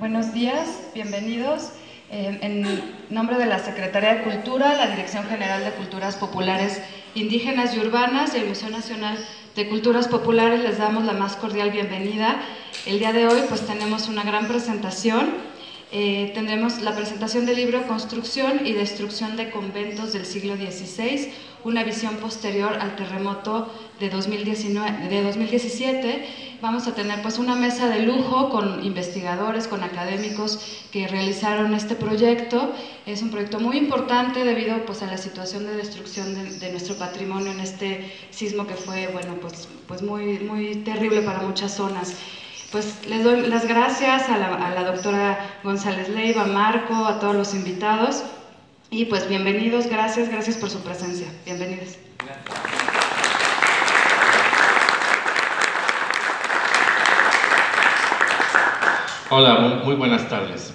Buenos días, bienvenidos. En nombre de la Secretaría de Cultura, la Dirección General de Culturas Populares Indígenas y Urbanas y el Museo Nacional de Culturas Populares les damos la más cordial bienvenida. El día de hoy pues tenemos una gran presentación. Tendremos la presentación del libro Construcción y Destrucción de Conventos del siglo XVI, una visión posterior al terremoto de 2017. Vamos a tener pues una mesa de lujo con investigadores, con académicos que realizaron este proyecto. Es un proyecto muy importante debido pues a la situación de destrucción de nuestro patrimonio en este sismo que fue pues muy terrible para muchas zonas. Pues les doy las gracias a la doctora González Leiva, a Marco, a todos los invitados y pues bienvenidos, gracias por su presencia, bienvenidos. Hola, muy buenas tardes.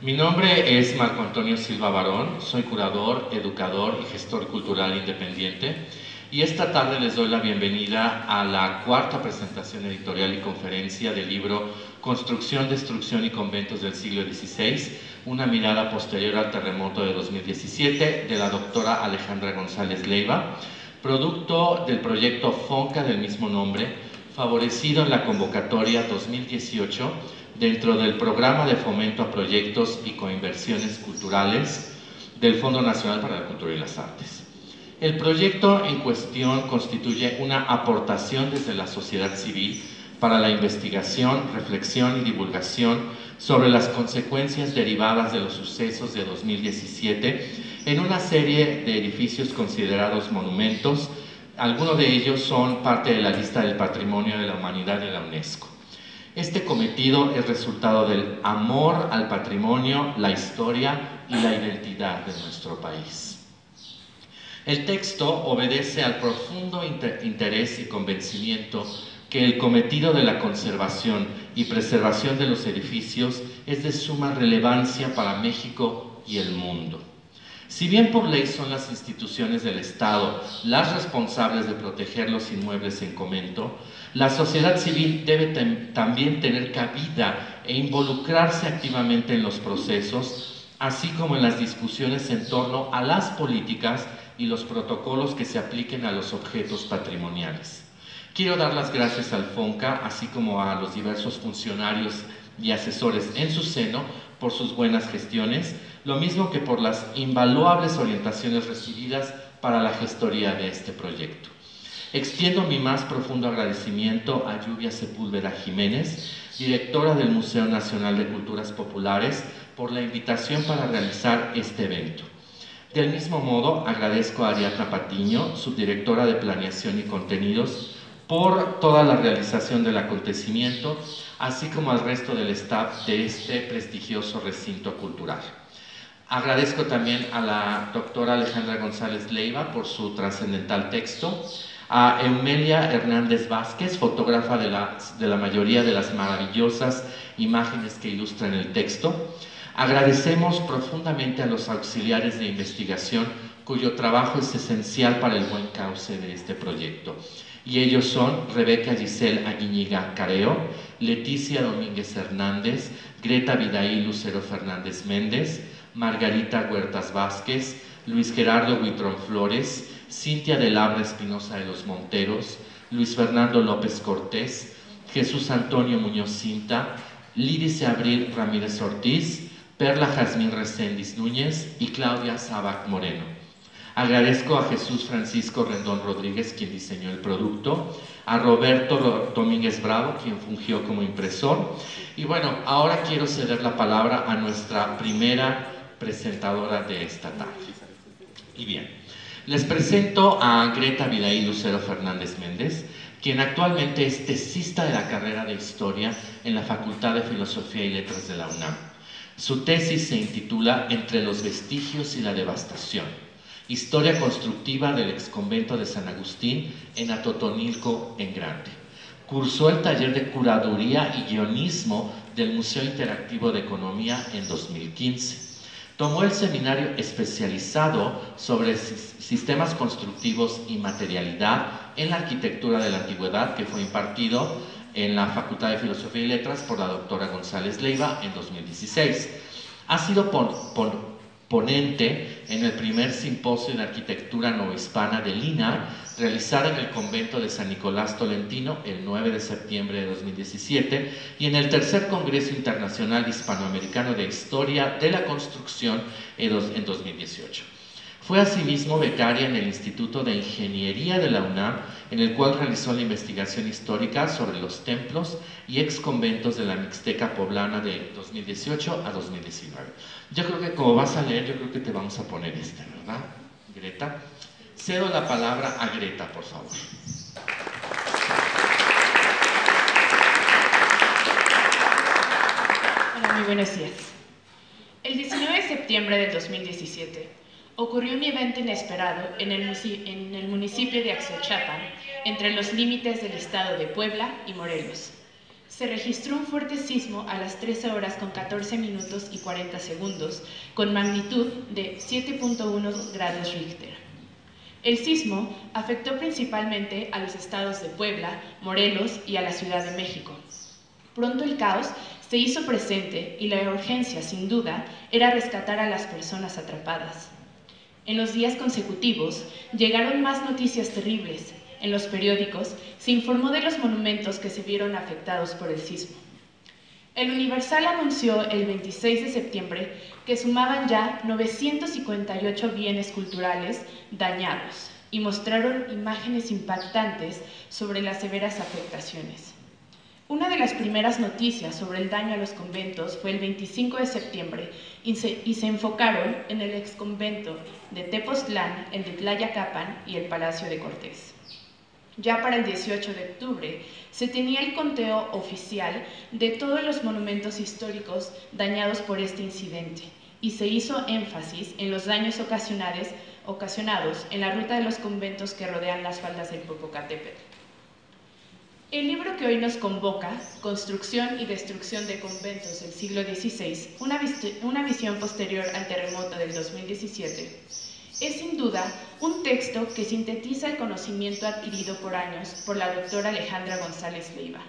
Mi nombre es Marco Antonio Silva Barón, soy curador, educador y gestor cultural independiente. Y esta tarde les doy la bienvenida a la cuarta presentación editorial y conferencia del libro Construcción, Destrucción y Conventos del siglo XVI, una mirada posterior al terremoto de 2017, de la doctora Alejandra González Leiva, producto del proyecto FONCA del mismo nombre, favorecido en la convocatoria 2018 dentro del Programa de Fomento a Proyectos y Coinversiones Culturales del Fondo Nacional para la Cultura y las Artes. El proyecto en cuestión constituye una aportación desde la sociedad civil para la investigación, reflexión y divulgación sobre las consecuencias derivadas de los sucesos de 2017 en una serie de edificios considerados monumentos. Algunos de ellos son parte de la lista del Patrimonio de la Humanidad de la UNESCO. Este cometido es resultado del amor al patrimonio, la historia y la identidad de nuestro país. El texto obedece al profundo interés y convencimiento que el cometido de la conservación y preservación de los edificios es de suma relevancia para México y el mundo. Si bien por ley son las instituciones del Estado las responsables de proteger los inmuebles en comento, la sociedad civil debe también tener cabida e involucrarse activamente en los procesos, así como en las discusiones en torno a las políticas y los protocolos que se apliquen a los objetos patrimoniales. Quiero dar las gracias al FONCA, así como a los diversos funcionarios y asesores en su seno por sus buenas gestiones, lo mismo que por las invaluables orientaciones recibidas para la gestoría de este proyecto. Extiendo mi más profundo agradecimiento a Lluvia Sepúlveda Jiménez, directora del Museo Nacional de Culturas Populares, por la invitación para realizar este evento. Del mismo modo, agradezco a Ariadna Patiño, subdirectora de Planeación y Contenidos, por toda la realización del acontecimiento, así como al resto del staff de este prestigioso recinto cultural. Agradezco también a la doctora Alejandra González Leiva por su trascendental texto, a Eumelia Hernández Vázquez, fotógrafa de la mayoría de las maravillosas imágenes que ilustran el texto. Agradecemos profundamente a los auxiliares de investigación cuyo trabajo es esencial para el buen cauce de este proyecto. Y ellos son Rebeca Giselle Aguiñiga Careo, Leticia Domínguez Hernández, Greta Vidaí Lucero Fernández Méndez, Margarita Huertas Vázquez, Luis Gerardo Huitrón Flores, Cintia de Labra Espinosa de los Monteros, Luis Fernando López Cortés, Jesús Antonio Muñoz Cinta, Lídice Abril Ramírez Ortiz, Perla Jazmín Reséndiz Núñez y Claudia Sabac Moreno. Agradezco a Jesús Francisco Rendón Rodríguez, quien diseñó el producto, a Roberto Domínguez Bravo, quien fungió como impresor. Y bueno, ahora quiero ceder la palabra a nuestra primera presentadora de esta tarde. Y bien, les presento a Greta Vidaí Lucero Fernández Méndez, quien actualmente es tesista de la carrera de Historia en la Facultad de Filosofía y Letras de la UNAM. Su tesis se intitula Entre los vestigios y la devastación, historia constructiva del exconvento de San Agustín en Atotonilco en Grande. Cursó el taller de curaduría y guionismo del Museo Interactivo de Economía en 2015. Tomó el seminario especializado sobre sistemas constructivos y materialidad en la arquitectura de la antigüedad, que fue impartido en la Facultad de Filosofía y Letras por la doctora González Leiva en 2016. Ha sido ponente en el primer simposio de arquitectura novohispana de Lina, realizado en el convento de San Nicolás Tolentino el 9 de septiembre de 2017, y en el tercer Congreso Internacional Hispanoamericano de Historia de la Construcción en 2018. Fue asimismo becaria en el Instituto de Ingeniería de la UNAM, en el cual realizó la investigación histórica sobre los templos y exconventos de la Mixteca poblana de 2018 a 2019. Yo creo que como vas a leer, yo creo que te vamos a poner ¿verdad, Greta? Cedo la palabra a Greta, por favor. Hola, muy buenos días. El 19 de septiembre del 2017, ocurrió un evento inesperado en el municipio de Axochapan, entre los límites del estado de Puebla y Morelos. Se registró un fuerte sismo a las 13 horas con 14 minutos y 40 segundos, con magnitud de 7.1 grados Richter. El sismo afectó principalmente a los estados de Puebla, Morelos y a la Ciudad de México. Pronto el caos se hizo presente y la urgencia, sin duda, era rescatar a las personas atrapadas. En los días consecutivos llegaron más noticias terribles. En los periódicos se informó de los monumentos que se vieron afectados por el sismo. El Universal anunció el 26 de septiembre que sumaban ya 958 bienes culturales dañados y mostraron imágenes impactantes sobre las severas afectaciones. Una de las primeras noticias sobre el daño a los conventos fue el 25 de septiembre y se enfocaron en el exconvento de Tepoztlán, el de Tlayacapan y el Palacio de Cortés. Ya para el 18 de octubre se tenía el conteo oficial de todos los monumentos históricos dañados por este incidente y se hizo énfasis en los daños ocasionados en la ruta de los conventos que rodean las faldas del Popocatépetl. El libro que hoy nos convoca, Construcción y Destrucción de Conventos del siglo XVI, una visión posterior al terremoto del 2017, es sin duda un texto que sintetiza el conocimiento adquirido por años por la doctora Alejandra González Leiva.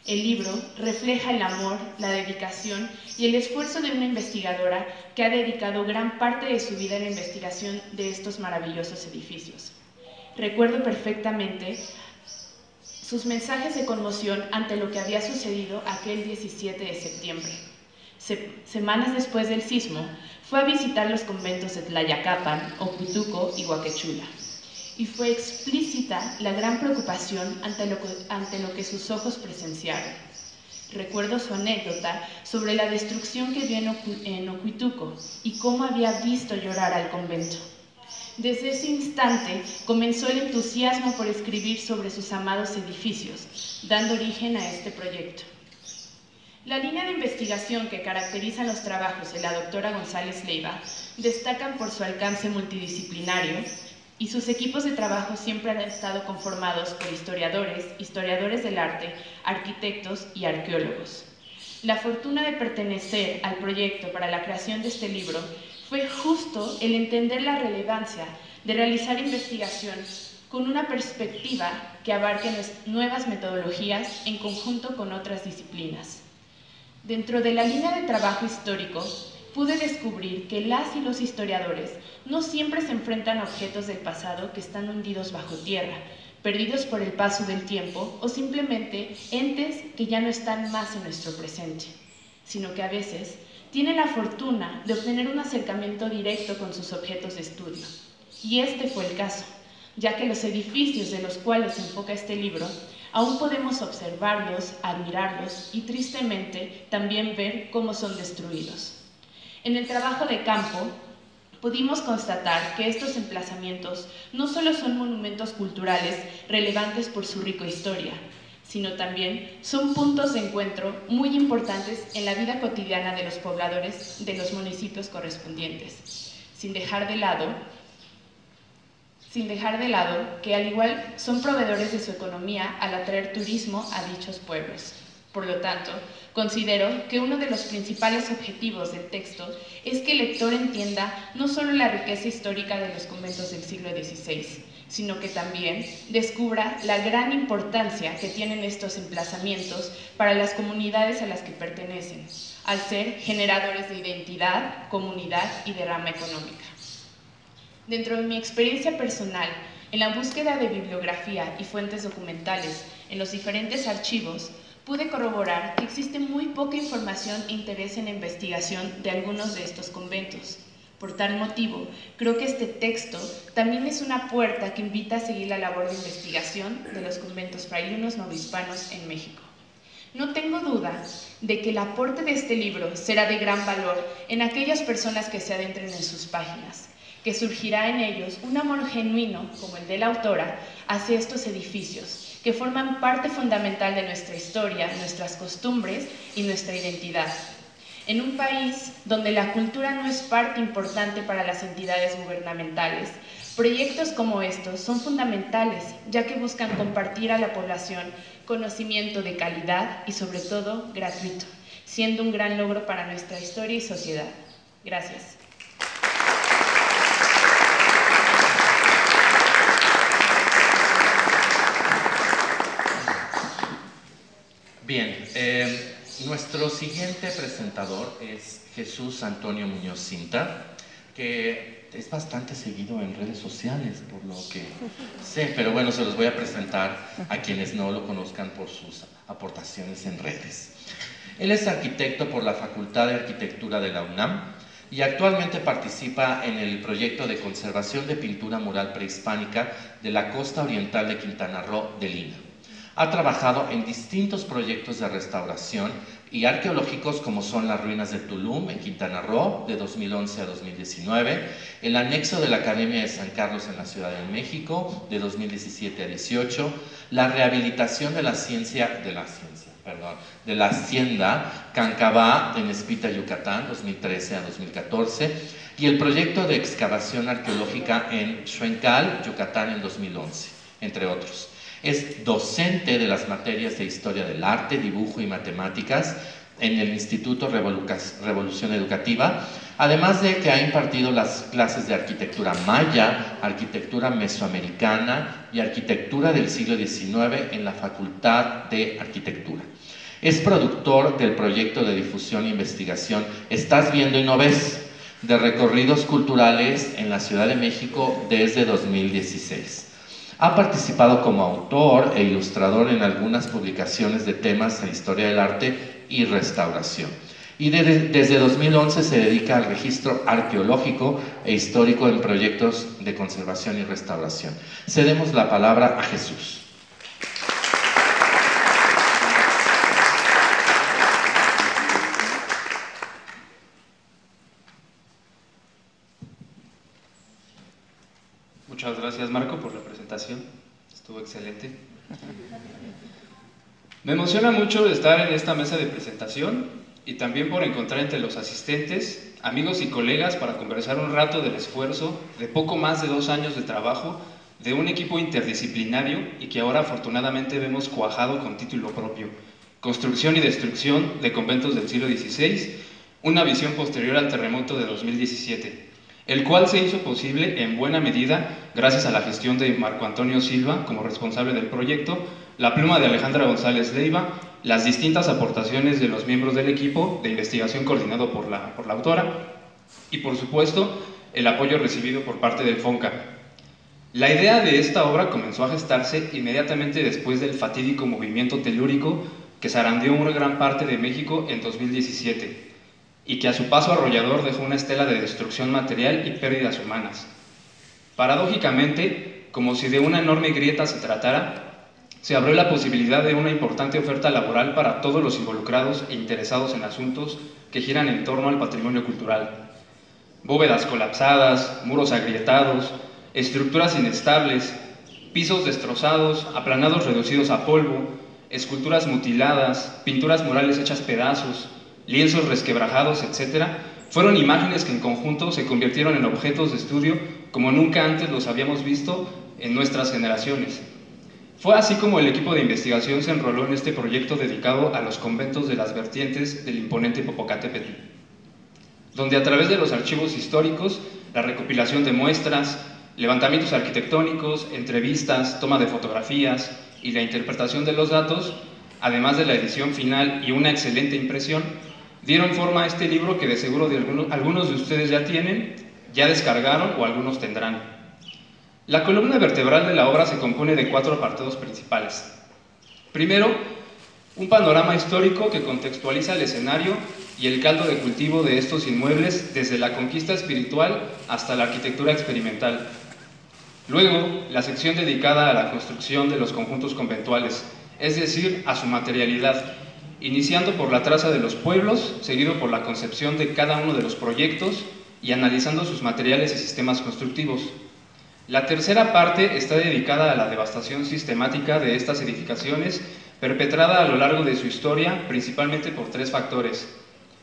El libro refleja el amor, la dedicación y el esfuerzo de una investigadora que ha dedicado gran parte de su vida a la investigación de estos maravillosos edificios. Recuerdo perfectamente sus mensajes de conmoción ante lo que había sucedido aquel 17 de septiembre. Semanas después del sismo, fue a visitar los conventos de Tlayacapan, Ocuituco y Huaquechula, y fue explícita la gran preocupación ante lo que sus ojos presenciaron. Recuerdo su anécdota sobre la destrucción que vio en Ocuituco y cómo había visto llorar al convento. Desde ese instante comenzó el entusiasmo por escribir sobre sus amados edificios, dando origen a este proyecto. La línea de investigación que caracteriza los trabajos de la doctora González Leiva destacan por su alcance multidisciplinario y sus equipos de trabajo siempre han estado conformados por historiadores del arte, arquitectos y arqueólogos. La fortuna de pertenecer al proyecto para la creación de este libro fue justo el entender la relevancia de realizar investigación con una perspectiva que abarque nuevas metodologías en conjunto con otras disciplinas. Dentro de la línea de trabajo histórico, pude descubrir que las y los historiadores no siempre se enfrentan a objetos del pasado que están hundidos bajo tierra, perdidos por el paso del tiempo o simplemente entes que ya no están más en nuestro presente, sino que a veces tienen la fortuna de obtener un acercamiento directo con sus objetos de estudio. Y este fue el caso, ya que los edificios de los cuales se enfoca este libro aún podemos observarlos, admirarlos y tristemente también ver cómo son destruidos. En el trabajo de campo pudimos constatar que estos emplazamientos no solo son monumentos culturales relevantes por su rica historia, sino también son puntos de encuentro muy importantes en la vida cotidiana de los pobladores de los municipios correspondientes, sin dejar de lado que al igual son proveedores de su economía al atraer turismo a dichos pueblos. Por lo tanto, considero que uno de los principales objetivos del texto es que el lector entienda no solo la riqueza histórica de los conventos del siglo XVI, sino que también descubra la gran importancia que tienen estos emplazamientos para las comunidades a las que pertenecen, al ser generadores de identidad, comunidad y derrama económica. Dentro de mi experiencia personal, en la búsqueda de bibliografía y fuentes documentales en los diferentes archivos, pude corroborar que existe muy poca información e interés en la investigación de algunos de estos conventos. Por tal motivo, creo que este texto también es una puerta que invita a seguir la labor de investigación de los conventos frailunos novohispanos en México. No tengo duda de que el aporte de este libro será de gran valor en aquellas personas que se adentren en sus páginas, que surgirá en ellos un amor genuino, como el de la autora, hacia estos edificios, que forman parte fundamental de nuestra historia, nuestras costumbres y nuestra identidad. En un país donde la cultura no es parte importante para las entidades gubernamentales, proyectos como estos son fundamentales, ya que buscan compartir a la población conocimiento de calidad y sobre todo gratuito, siendo un gran logro para nuestra historia y sociedad. Gracias. Bien, nuestro siguiente presentador es Jesús Antonio Muñoz Cinta, que es bastante seguido en redes sociales, por lo que sé, pero bueno, se los voy a presentar a quienes no lo conozcan por sus aportaciones en redes. Él es arquitecto por la Facultad de Arquitectura de la UNAM y actualmente participa en el proyecto de conservación de pintura mural prehispánica de la costa oriental de Quintana Roo de Lina. Ha trabajado en distintos proyectos de restauración y arqueológicos como son las ruinas de Tulum en Quintana Roo de 2011 a 2019, el anexo de la Academia de San Carlos en la Ciudad de México de 2017 a 18, la rehabilitación de la hacienda Cancabá en Espita, Yucatán 2013 a 2014 y el proyecto de excavación arqueológica en Xuencal, Yucatán en 2011, entre otros. Es docente de las materias de Historia del Arte, Dibujo y Matemáticas en el Instituto Revolución Educativa, además de que ha impartido las clases de Arquitectura Maya, Arquitectura Mesoamericana y Arquitectura del siglo XIX en la Facultad de Arquitectura. Es productor del proyecto de difusión e investigación Estás Viendo y No Ves, de recorridos culturales en la Ciudad de México desde 2016. Ha participado como autor e ilustrador en algunas publicaciones de temas de historia del arte y restauración. Y desde 2011 se dedica al registro arqueológico e histórico en proyectos de conservación y restauración. Cedemos la palabra a Jesús. Muchas gracias, Marco, por la presentación. Estuvo excelente. Me emociona mucho estar en esta mesa de presentación y también por encontrar entre los asistentes, amigos y colegas para conversar un rato del esfuerzo de poco más de 2 años de trabajo de un equipo interdisciplinario y que ahora afortunadamente vemos cuajado con título propio: Construcción y destrucción de conventos del siglo XVI, una visión posterior al terremoto de 2017. El cual se hizo posible en buena medida gracias a la gestión de Marco Antonio Silva como responsable del proyecto, la pluma de Alejandra González Leiva, las distintas aportaciones de los miembros del equipo de investigación coordinado por la autora y, por supuesto, el apoyo recibido por parte del FONCA. La idea de esta obra comenzó a gestarse inmediatamente después del fatídico movimiento telúrico que zarandeó una gran parte de México en 2017. Y que a su paso arrollador dejó una estela de destrucción material y pérdidas humanas. Paradójicamente, como si de una enorme grieta se tratara, se abrió la posibilidad de una importante oferta laboral para todos los involucrados e interesados en asuntos que giran en torno al patrimonio cultural. Bóvedas colapsadas, muros agrietados, estructuras inestables, pisos destrozados, aplanados reducidos a polvo, esculturas mutiladas, pinturas murales hechas pedazos, lienzos resquebrajados, etc., fueron imágenes que en conjunto se convirtieron en objetos de estudio como nunca antes los habíamos visto en nuestras generaciones. Fue así como el equipo de investigación se enroló en este proyecto dedicado a los conventos de las vertientes del imponente Popocatépetl, donde a través de los archivos históricos, la recopilación de muestras, levantamientos arquitectónicos, entrevistas, toma de fotografías y la interpretación de los datos, además de la edición final y una excelente impresión, dieron forma a este libro que de seguro algunos de ustedes ya tienen, ya descargaron o algunos tendrán. La columna vertebral de la obra se compone de 4 apartados principales. Primero, un panorama histórico que contextualiza el escenario y el caldo de cultivo de estos inmuebles desde la conquista espiritual hasta la arquitectura experimental. Luego, la sección dedicada a la construcción de los conjuntos conventuales, es decir, a su materialidad, iniciando por la traza de los pueblos, seguido por la concepción de cada uno de los proyectos y analizando sus materiales y sistemas constructivos. La tercera parte está dedicada a la devastación sistemática de estas edificaciones perpetrada a lo largo de su historia, principalmente por 3 factores: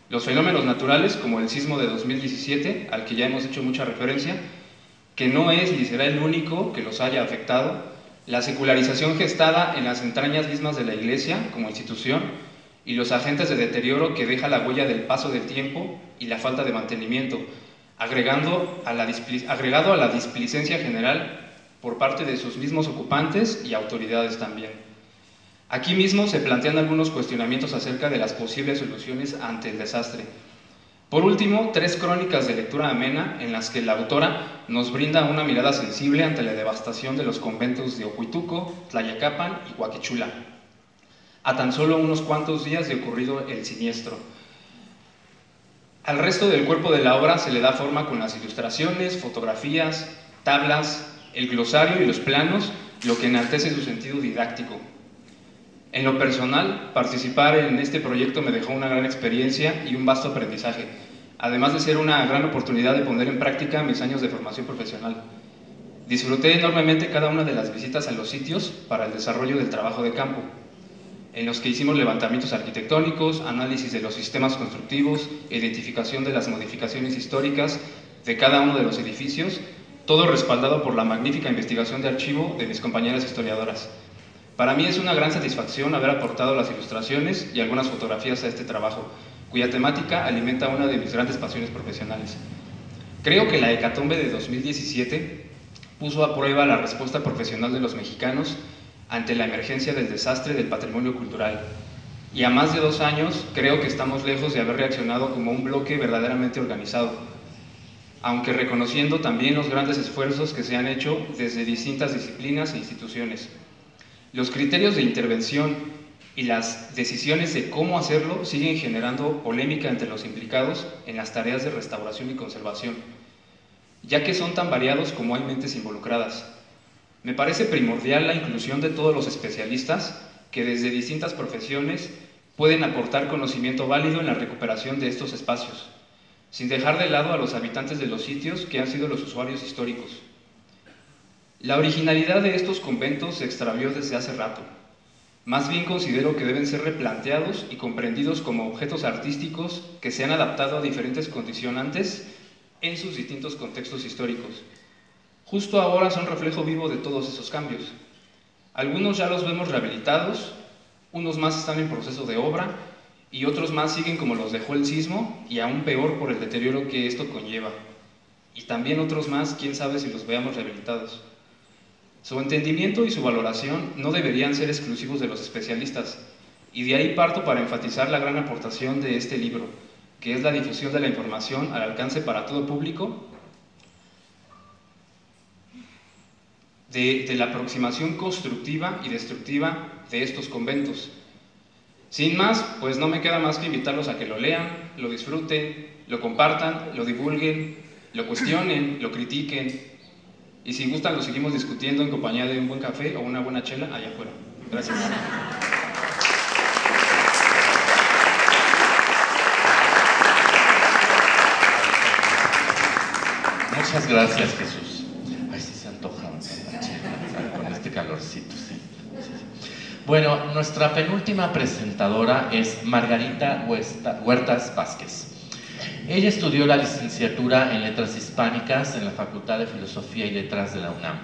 los fenómenos naturales, como el sismo de 2017, al que ya hemos hecho mucha referencia, que no es ni será el único que los haya afectado; la secularización gestada en las entrañas mismas de la Iglesia como institución, y los agentes de deterioro que deja la huella del paso del tiempo y la falta de mantenimiento, agregado a la displicencia general por parte de sus mismos ocupantes y autoridades también. Aquí mismo se plantean algunos cuestionamientos acerca de las posibles soluciones ante el desastre. Por último, 3 crónicas de lectura amena en las que la autora nos brinda una mirada sensible ante la devastación de los conventos de Ocuituco, Tlayacapan y Huaquichula, a tan solo unos cuantos días de ocurrido el siniestro. Al resto del cuerpo de la obra se le da forma con las ilustraciones, fotografías, tablas, el glosario y los planos, lo que enaltece su sentido didáctico. En lo personal, participar en este proyecto me dejó una gran experiencia y un vasto aprendizaje, además de ser una gran oportunidad de poner en práctica mis años de formación profesional. Disfruté enormemente cada una de las visitas a los sitios para el desarrollo del trabajo de campo, en los que hicimos levantamientos arquitectónicos, análisis de los sistemas constructivos, identificación de las modificaciones históricas de cada uno de los edificios, todo respaldado por la magnífica investigación de archivo de mis compañeras historiadoras. Para mí es una gran satisfacción haber aportado las ilustraciones y algunas fotografías a este trabajo, cuya temática alimenta una de mis grandes pasiones profesionales. Creo que la hecatombe de 2017 puso a prueba la respuesta profesional de los mexicanos ante la emergencia del desastre del patrimonio cultural. Y a más de 2 años, creo que estamos lejos de haber reaccionado como un bloque verdaderamente organizado, aunque reconociendo también los grandes esfuerzos que se han hecho desde distintas disciplinas e instituciones. Los criterios de intervención y las decisiones de cómo hacerlo siguen generando polémica entre los implicados en las tareas de restauración y conservación, ya que son tan variados como hay mentes involucradas. Me parece primordial la inclusión de todos los especialistas que desde distintas profesiones pueden aportar conocimiento válido en la recuperación de estos espacios, sin dejar de lado a los habitantes de los sitios que han sido los usuarios históricos. La originalidad de estos conventos se extravió desde hace rato. Más bien considero que deben ser replanteados y comprendidos como objetos artísticos que se han adaptado a diferentes condicionantes en sus distintos contextos históricos. Justo ahora son reflejo vivo de todos esos cambios. Algunos ya los vemos rehabilitados, unos más están en proceso de obra y otros más siguen como los dejó el sismo y aún peor por el deterioro que esto conlleva. Y también otros más, quién sabe si los veamos rehabilitados. Su entendimiento y su valoración no deberían ser exclusivos de los especialistas, y de ahí parto para enfatizar la gran aportación de este libro, que es la difusión de la información al alcance para todo público, de la aproximación constructiva y destructiva de estos conventos. Sin más, pues no me queda más que invitarlos a que lo lean, lo disfruten, lo compartan, lo divulguen, lo cuestionen, lo critiquen, y si gustan lo seguimos discutiendo en compañía de un buen café o una buena chela allá afuera. Gracias. Muchas gracias, Jesús. Ay, sí se antoja con este calorcito, sí. Bueno, nuestra penúltima presentadora es Margarita Huertas Vázquez. Ella estudió la licenciatura en Letras Hispánicas en la Facultad de Filosofía y Letras de la UNAM.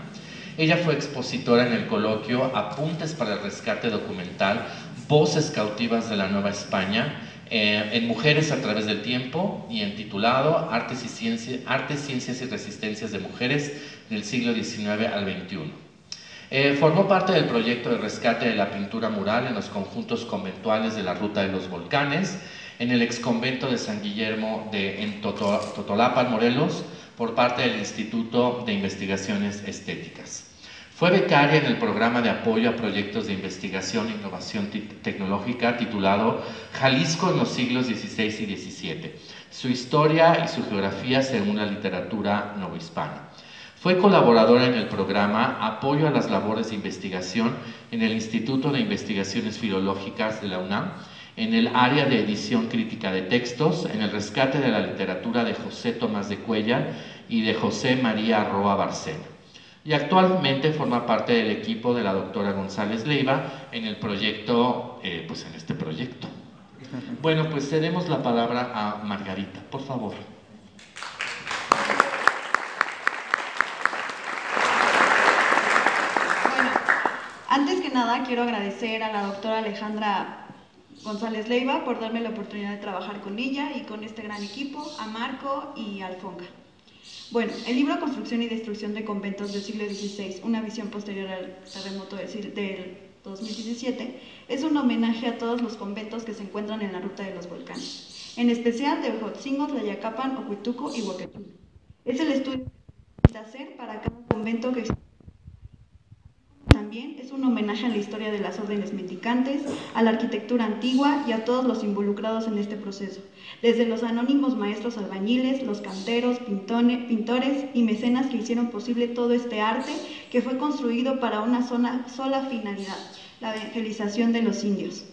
Ella fue expositora en el coloquio Apuntes para el Rescate Documental, Voces Cautivas de la Nueva España, en Mujeres a través del tiempo y en titulado Arte, Ciencias y Resistencias de Mujeres del siglo XIX al XXI. Formó parte del proyecto de rescate de la pintura mural en los conjuntos conventuales de la Ruta de los Volcanes, en el exconvento de San Guillermo en Totolapan, Morelos, por parte del Instituto de Investigaciones Estéticas. Fue becaria en el programa de apoyo a proyectos de investigación e innovación tecnológica titulado Jalisco en los siglos XVI y XVII, su historia y su geografía según la literatura novohispana. Fue colaboradora en el programa Apoyo a las labores de investigación en el Instituto de Investigaciones Filológicas de la UNAM, en el área de edición crítica de textos, en el rescate de la literatura de José Tomás de Cuellar y de José María Roa Barcena. Y actualmente forma parte del equipo de la doctora González Leiva en el proyecto, en este proyecto. Bueno, pues cedemos la palabra a Margarita, por favor. Bueno, antes que nada quiero agradecer a la doctora Alejandra González Leiva por darme la oportunidad de trabajar con ella y con este gran equipo, a Marco y a Alfonca. Bueno, el libro Construcción y Destrucción de Conventos del siglo XVI, una visión posterior al terremoto del 2017, es un homenaje a todos los conventos que se encuentran en la Ruta de los Volcanes, en especial de Ojotzingos, Tlayacapan, Ocuituco y Huacachula. Es el estudio que se hacer para cada convento que existe. También es un homenaje a la historia de las órdenes mendicantes, a la arquitectura antigua y a todos los involucrados en este proceso, desde los anónimos maestros albañiles, los canteros, pintores y mecenas que hicieron posible todo este arte que fue construido para una sola finalidad, la evangelización de los indios.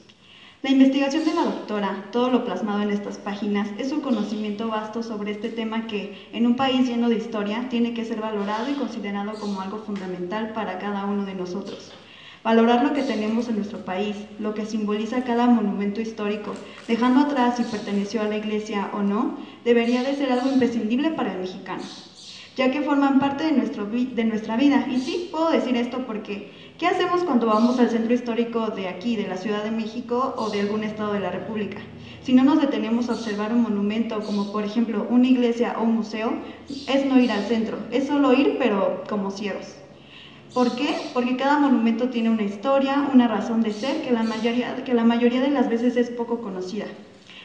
La investigación de la doctora, todo lo plasmado en estas páginas, es un conocimiento vasto sobre este tema que, en un país lleno de historia, tiene que ser valorado y considerado como algo fundamental para cada uno de nosotros. Valorar lo que tenemos en nuestro país, lo que simboliza cada monumento histórico, dejando atrás si perteneció a la iglesia o no, debería de ser algo imprescindible para el mexicano, ya que forman parte de nuestra vida. Y sí, puedo decir esto porque ¿qué hacemos cuando vamos al centro histórico de aquí, de la Ciudad de México o de algún estado de la República? Si no nos detenemos a observar un monumento, como por ejemplo una iglesia o un museo, es no ir al centro, es solo ir pero como ciegos. ¿Por qué? Porque cada monumento tiene una historia, una razón de ser que la mayoría de las veces es poco conocida.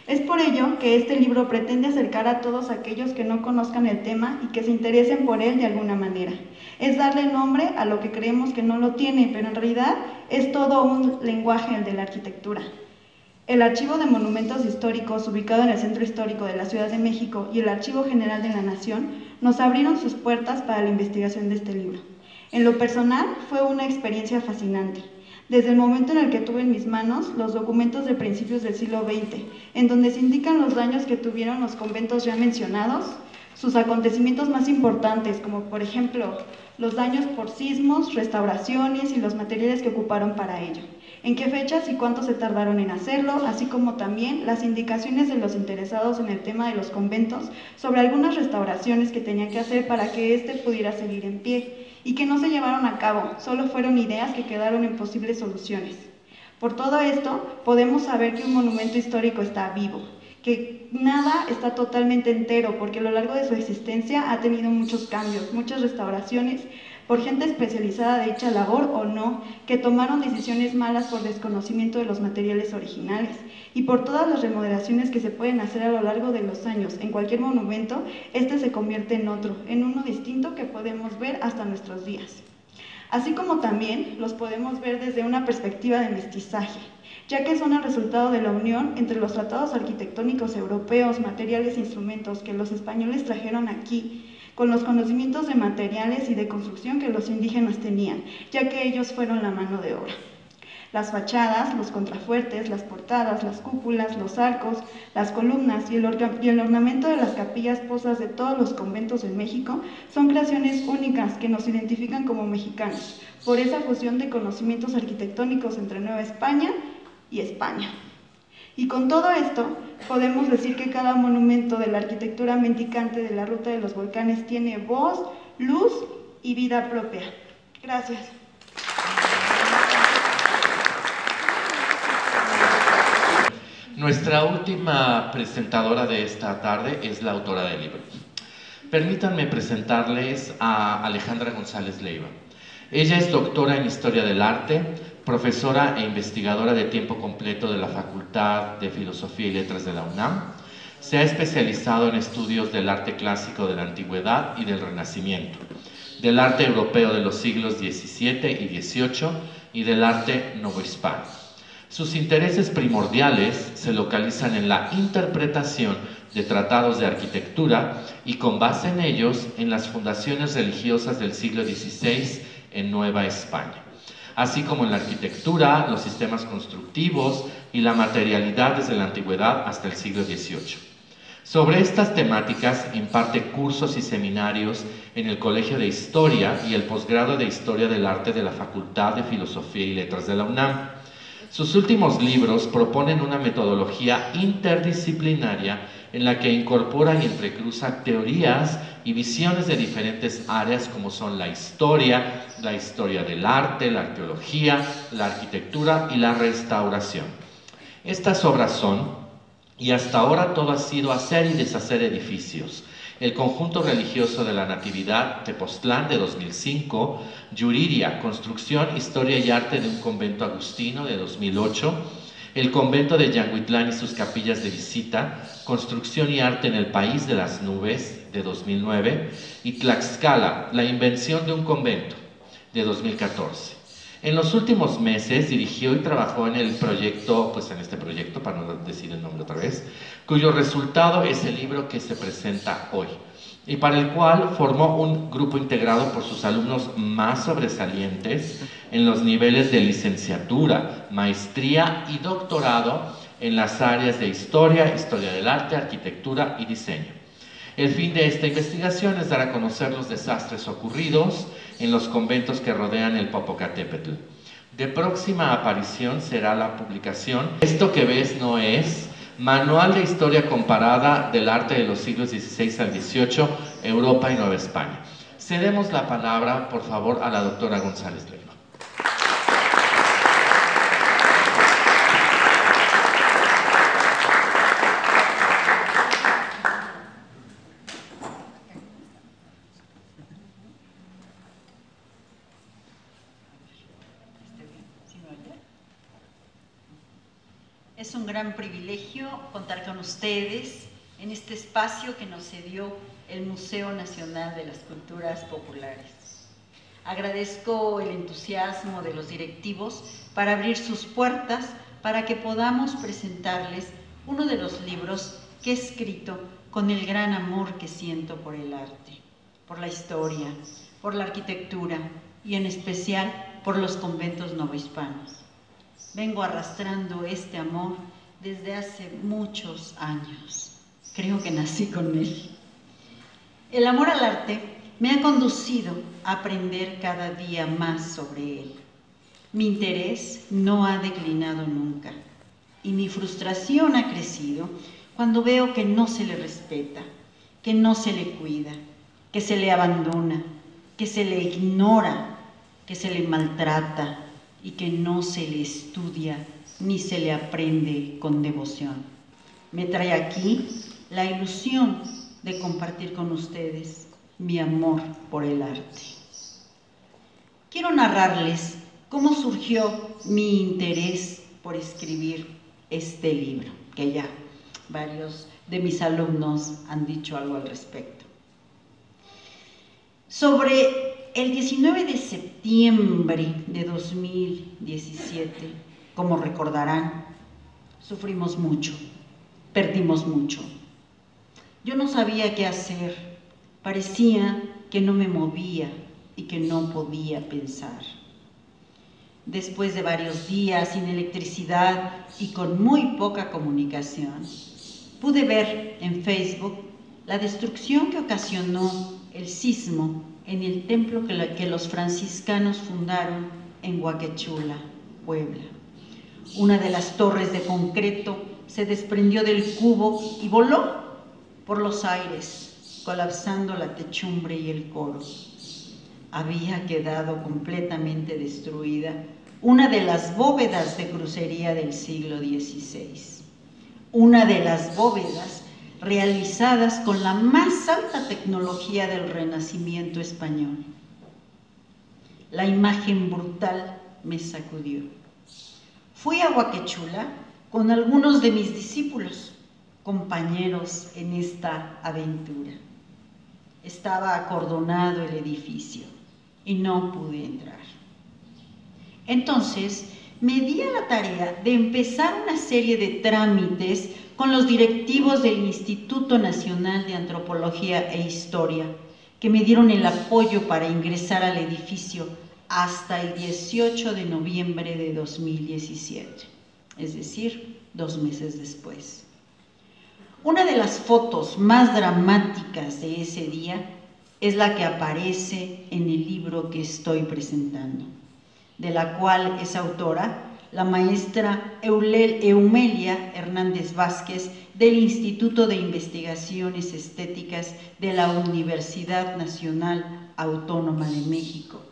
Es por ello que este libro pretende acercar a todos aquellos que no conozcan el tema y que se interesen por él de alguna manera. Es darle nombre a lo que creemos que no lo tiene, pero en realidad es todo un lenguaje, el de la arquitectura. El Archivo de Monumentos Históricos, ubicado en el Centro Histórico de la Ciudad de México, y el Archivo General de la Nación nos abrieron sus puertas para la investigación de este libro. En lo personal, fue una experiencia fascinante. Desde el momento en el que tuve en mis manos los documentos de principios del siglo XX, en donde se indican los daños que tuvieron los conventos ya mencionados, sus acontecimientos más importantes, como por ejemplo los daños por sismos, restauraciones y los materiales que ocuparon para ello, en qué fechas y cuánto se tardaron en hacerlo, así como también las indicaciones de los interesados en el tema de los conventos sobre algunas restauraciones que tenían que hacer para que éste pudiera seguir en pie, y que no se llevaron a cabo, solo fueron ideas que quedaron en posibles soluciones. Por todo esto, podemos saber que un monumento histórico está vivo, que nada está totalmente entero, porque a lo largo de su existencia ha tenido muchos cambios, muchas restauraciones, por gente especializada de dicha labor o no, que tomaron decisiones malas por desconocimiento de los materiales originales, y por todas las remodelaciones que se pueden hacer a lo largo de los años. En cualquier monumento, este se convierte en otro, en uno distinto que podemos ver hasta nuestros días. Así como también los podemos ver desde una perspectiva de mestizaje, ya que son el resultado de la unión entre los tratados arquitectónicos europeos, materiales e instrumentos que los españoles trajeron aquí, con los conocimientos de materiales y de construcción que los indígenas tenían, ya que ellos fueron la mano de obra. Las fachadas, los contrafuertes, las portadas, las cúpulas, los arcos, las columnas y el ornamento de las capillas posas de todos los conventos en México son creaciones únicas que nos identifican como mexicanos, por esa fusión de conocimientos arquitectónicos entre Nueva España y España. Y con todo esto, podemos decir que cada monumento de la arquitectura mendicante de la Ruta de los Volcanes tiene voz, luz y vida propia. Gracias. Nuestra última presentadora de esta tarde es la autora del libro. Permítanme presentarles a Alejandra González Leiva. Ella es doctora en Historia del Arte, profesora e investigadora de tiempo completo de la Facultad de Filosofía y Letras de la UNAM. Se ha especializado en estudios del arte clásico de la Antigüedad y del Renacimiento, del arte europeo de los siglos XVII y XVIII y del arte novohispano. Sus intereses primordiales se localizan en la interpretación de tratados de arquitectura y, con base en ellos, en las fundaciones religiosas del siglo XVI en Nueva España, así como en la arquitectura, los sistemas constructivos y la materialidad desde la antigüedad hasta el siglo XVIII. Sobre estas temáticas imparte cursos y seminarios en el Colegio de Historia y el posgrado de Historia del Arte de la Facultad de Filosofía y Letras de la UNAM. Sus últimos libros proponen una metodología interdisciplinaria en la que incorpora y entrecruza teorías y visiones de diferentes áreas como son la historia del arte, la arqueología, la arquitectura y la restauración. Estas obras son, y hasta ahora todo ha sido hacer y deshacer edificios: el conjunto religioso de la Natividad, Tepoztlán, de 2005, Yuriria, construcción, historia y arte de un convento agustino, de 2008, el convento de Yanguitlán y sus capillas de visita, construcción y arte en el país de las nubes, de 2009, y Tlaxcala, la invención de un convento, de 2014. En los últimos meses dirigió y trabajó en el proyecto, en este proyecto, para no decir el nombre otra vez, cuyo resultado es el libro que se presenta hoy, y para el cual formó un grupo integrado por sus alumnos más sobresalientes en los niveles de licenciatura, maestría y doctorado en las áreas de historia, historia del arte, arquitectura y diseño. El fin de esta investigación es dar a conocer los desastres ocurridos en los conventos que rodean el Popocatépetl. De próxima aparición será la publicación Esto que ves no es, Manual de Historia Comparada del Arte de los siglos XVI al XVIII, Europa y Nueva España. Cedemos la palabra, por favor, a la doctora González Leiva. Es un gran privilegio contar con ustedes en este espacio que nos cedió el Museo Nacional de las Culturas Populares. Agradezco el entusiasmo de los directivos para abrir sus puertas para que podamos presentarles uno de los libros que he escrito con el gran amor que siento por el arte, por la historia, por la arquitectura y en especial por los conventos novohispanos. Vengo arrastrando este amor desde hace muchos años. Creo que nací con él. El amor al arte me ha conducido a aprender cada día más sobre él. Mi interés no ha declinado nunca y mi frustración ha crecido cuando veo que no se le respeta, que no se le cuida, que se le abandona, que se le ignora, que se le maltrata y que no se le estudia ni se le aprende con devoción. Me trae aquí la ilusión de compartir con ustedes mi amor por el arte. Quiero narrarles cómo surgió mi interés por escribir este libro, que ya varios de mis alumnos han dicho algo al respecto. Sobre el 19 de septiembre de 2017, como recordarán, sufrimos mucho, perdimos mucho. Yo no sabía qué hacer, parecía que no me movía y que no podía pensar. Después de varios días sin electricidad y con muy poca comunicación, pude ver en Facebook la destrucción que ocasionó el sismo en el templo que los franciscanos fundaron en Huaquechula, Puebla. Una de las torres de concreto se desprendió del cubo y voló por los aires, colapsando la techumbre y el coro. Había quedado completamente destruida una de las bóvedas de crucería del siglo XVI. una de las bóvedas realizadas con la más alta tecnología del Renacimiento español. La imagen brutal me sacudió. Fui a Huaquechula con algunos de mis discípulos, compañeros en esta aventura. Estaba acordonado el edificio y no pude entrar. Entonces me di a la tarea de empezar una serie de trámites con los directivos del Instituto Nacional de Antropología e Historia, que me dieron el apoyo para ingresar al edificio hasta el 18 de noviembre de 2017, es decir, 2 meses después. Una de las fotos más dramáticas de ese día es la que aparece en el libro que estoy presentando, de la cual es autora la maestra Eumelia Hernández Vázquez del Instituto de Investigaciones Estéticas de la Universidad Nacional Autónoma de México,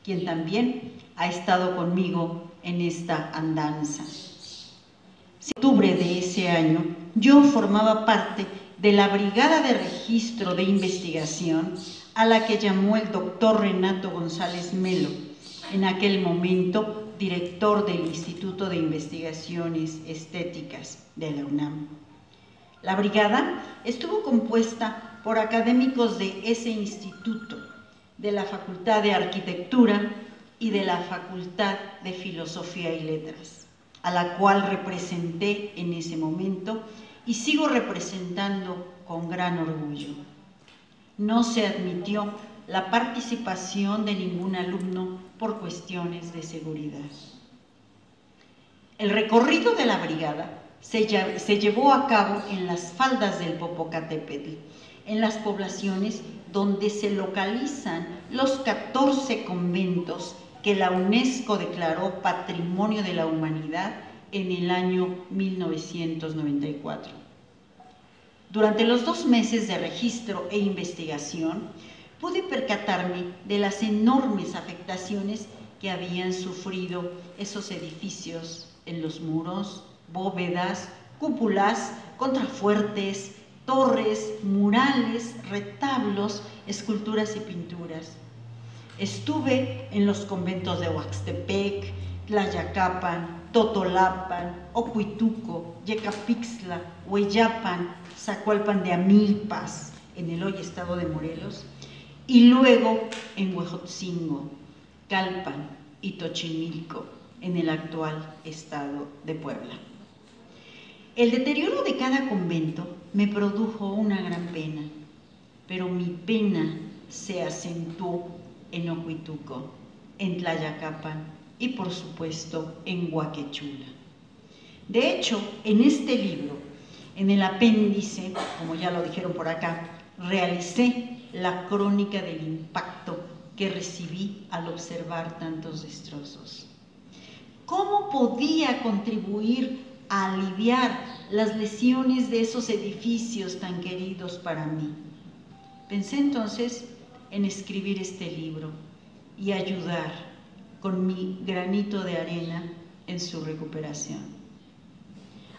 quien también ha estado conmigo en esta andanza. En octubre de ese año, yo formaba parte de la Brigada de Registro de Investigación a la que llamó el doctor Renato González Melo, en aquel momento director del Instituto de Investigaciones Estéticas de la UNAM. La brigada estuvo compuesta por académicos de ese instituto, de la Facultad de Arquitectura y de la Facultad de Filosofía y Letras, a la cual representé en ese momento y sigo representando con gran orgullo. No se admitió la participación de ningún alumno por cuestiones de seguridad. El recorrido de la brigada se llevó a cabo en las faldas del Popocatépetl, en las poblaciones donde se localizan los 14 conventos que la UNESCO declaró Patrimonio de la Humanidad en el año 1994. Durante los 2 meses de registro e investigación, pude percatarme de las enormes afectaciones que habían sufrido esos edificios en los muros, bóvedas, cúpulas, contrafuertes, torres, murales, retablos, esculturas y pinturas. Estuve en los conventos de Oaxtepec, Tlayacapan, Totolapan, Ocuituco, Yecapixtla, Hueyapan, Zacualpan de Amilpas, en el hoy estado de Morelos, y luego en Huejotzingo, Calpan y Tochimilco, en el actual estado de Puebla. El deterioro de cada convento me produjo una gran pena, pero mi pena se acentuó en Ocuituco, en Tlayacapan y por supuesto en Huaquechula. De hecho, en este libro, en el apéndice, como ya lo dijeron por acá, realicé la crónica del impacto que recibí al observar tantos destrozos. ¿Cómo podía contribuir a aliviar las lesiones de esos edificios tan queridos para mí? Pensé entonces en escribir este libro y ayudar con mi granito de arena en su recuperación.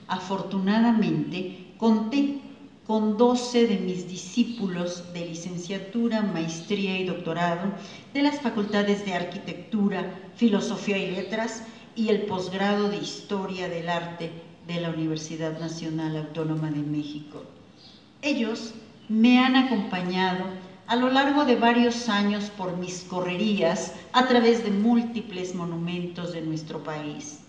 Afortunadamente, conté con 12 de mis discípulos de licenciatura, maestría y doctorado de las facultades de Arquitectura, Filosofía y Letras y el posgrado de Historia del Arte de la Universidad Nacional Autónoma de México. Ellos me han acompañado a lo largo de varios años por mis correrías a través de múltiples monumentos de nuestro país.